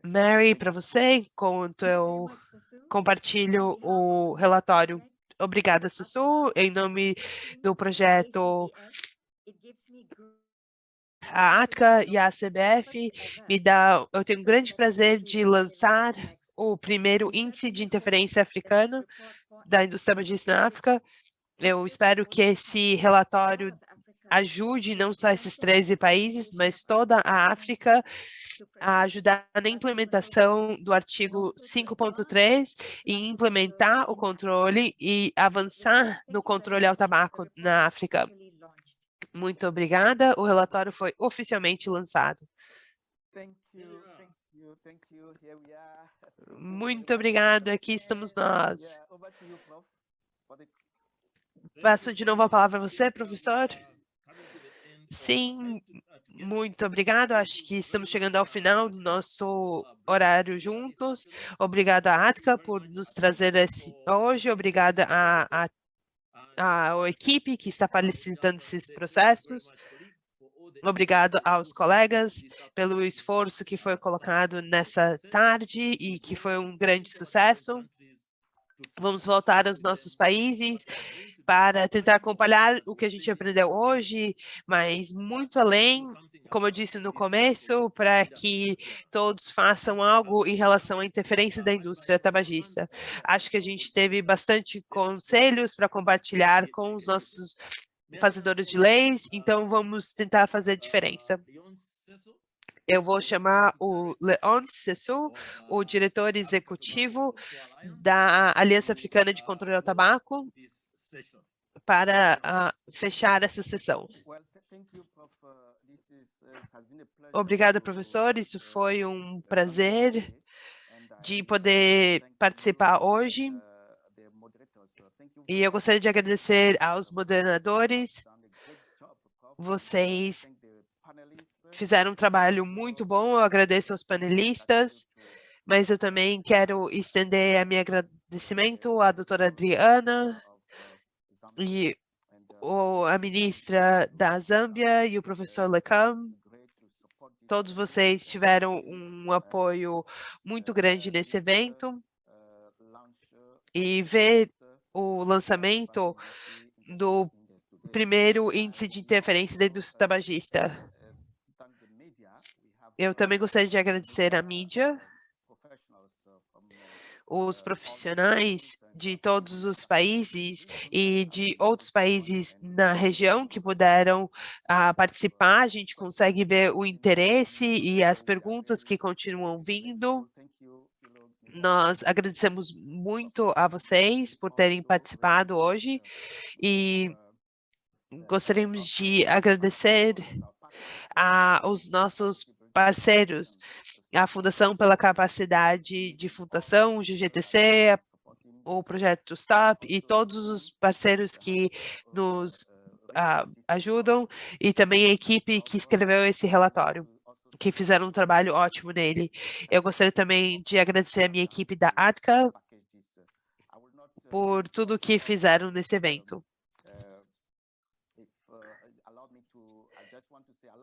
Mary, para você, enquanto eu compartilho o relatório. Obrigada, Sussu. Em nome do projeto a ATCA e a CBF, eu tenho um grande prazer de lançar o primeiro índice de interferência africana da indústria tabagista na África. Eu espero que esse relatório ajude não só esses 13 países, mas toda a África a ajudar na implementação do artigo 5.3 e implementar o controle e avançar no controle ao tabaco na África. Muito obrigada. O relatório foi oficialmente lançado. Muito obrigado. Aqui estamos nós. Passo de novo a palavra a você, professor. Sim, Muito obrigado. Acho que estamos chegando ao final do nosso horário juntos. Obrigada à ATCA por nos trazer esse hoje. Obrigada à equipe que está facilitando esses processos. Obrigado aos colegas pelo esforço que foi colocado nessa tarde e que foi um grande sucesso. Vamos voltar aos nossos países para tentar acompanhar o que a gente aprendeu hoje, mas muito além, como eu disse no começo, para que todos façam algo em relação à interferência da indústria tabagista. Acho que a gente teve bastante conselhos para compartilhar com os nossos fazedores de leis, então vamos tentar fazer a diferença. Eu vou chamar o Leonce Sessou, o diretor executivo da Aliança Africana de Controle ao Tabaco, para fechar essa sessão. Obrigada, professor. Isso foi um prazer de poder participar hoje. E eu gostaria de agradecer aos moderadores. Vocês fizeram um trabalho muito bom. Eu agradeço aos panelistas, mas eu também quero estender meu agradecimento à doutora Adriana e a ministra da Zâmbia e o professor Lecam. Todos vocês tiveram um apoio muito grande nesse evento. E ver o lançamento do primeiro índice de interferência da indústria tabagista. Eu também gostaria de agradecer à mídia, os profissionais de todos os países e de outros países na região que puderam participar. A gente consegue ver o interesse e as perguntas que continuam vindo. Nós agradecemos muito a vocês por terem participado hoje e gostaríamos de agradecer aos nossos parceiros, a Fundação pela Capacidade de Fundação, o GGTC, o Projeto Stop e todos os parceiros que nos ajudam e também a equipe que escreveu esse relatório, que fizeram um trabalho ótimo nele. Eu gostaria também de agradecer a minha equipe da ATCA por tudo que fizeram nesse evento.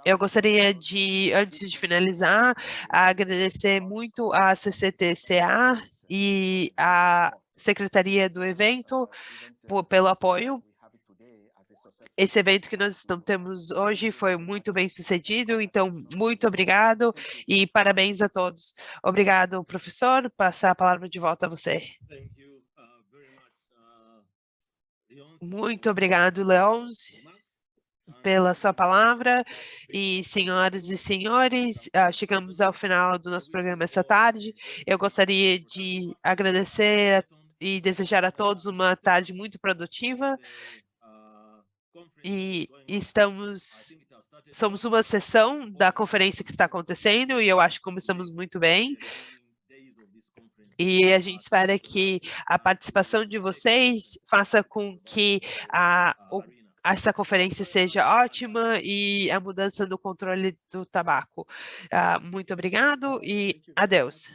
Eu gostaria de, antes de finalizar, agradecer muito à CCTCA e à Secretaria do evento pelo apoio. Esse evento que nós temos hoje foi muito bem sucedido, então muito obrigado e parabéns a todos. Obrigado, professor. Passar a palavra de volta a você. Muito obrigado, Leonce, pela sua palavra. E, senhoras e senhores, chegamos ao final do nosso programa essa tarde. Eu gostaria de agradecer e desejar a todos uma tarde muito produtiva. E somos uma sessão da conferência que está acontecendo e eu acho que começamos muito bem. E a gente espera que a participação de vocês faça com que essa conferência seja ótima e a mudança do controle do tabaco. Muito obrigado e adeus.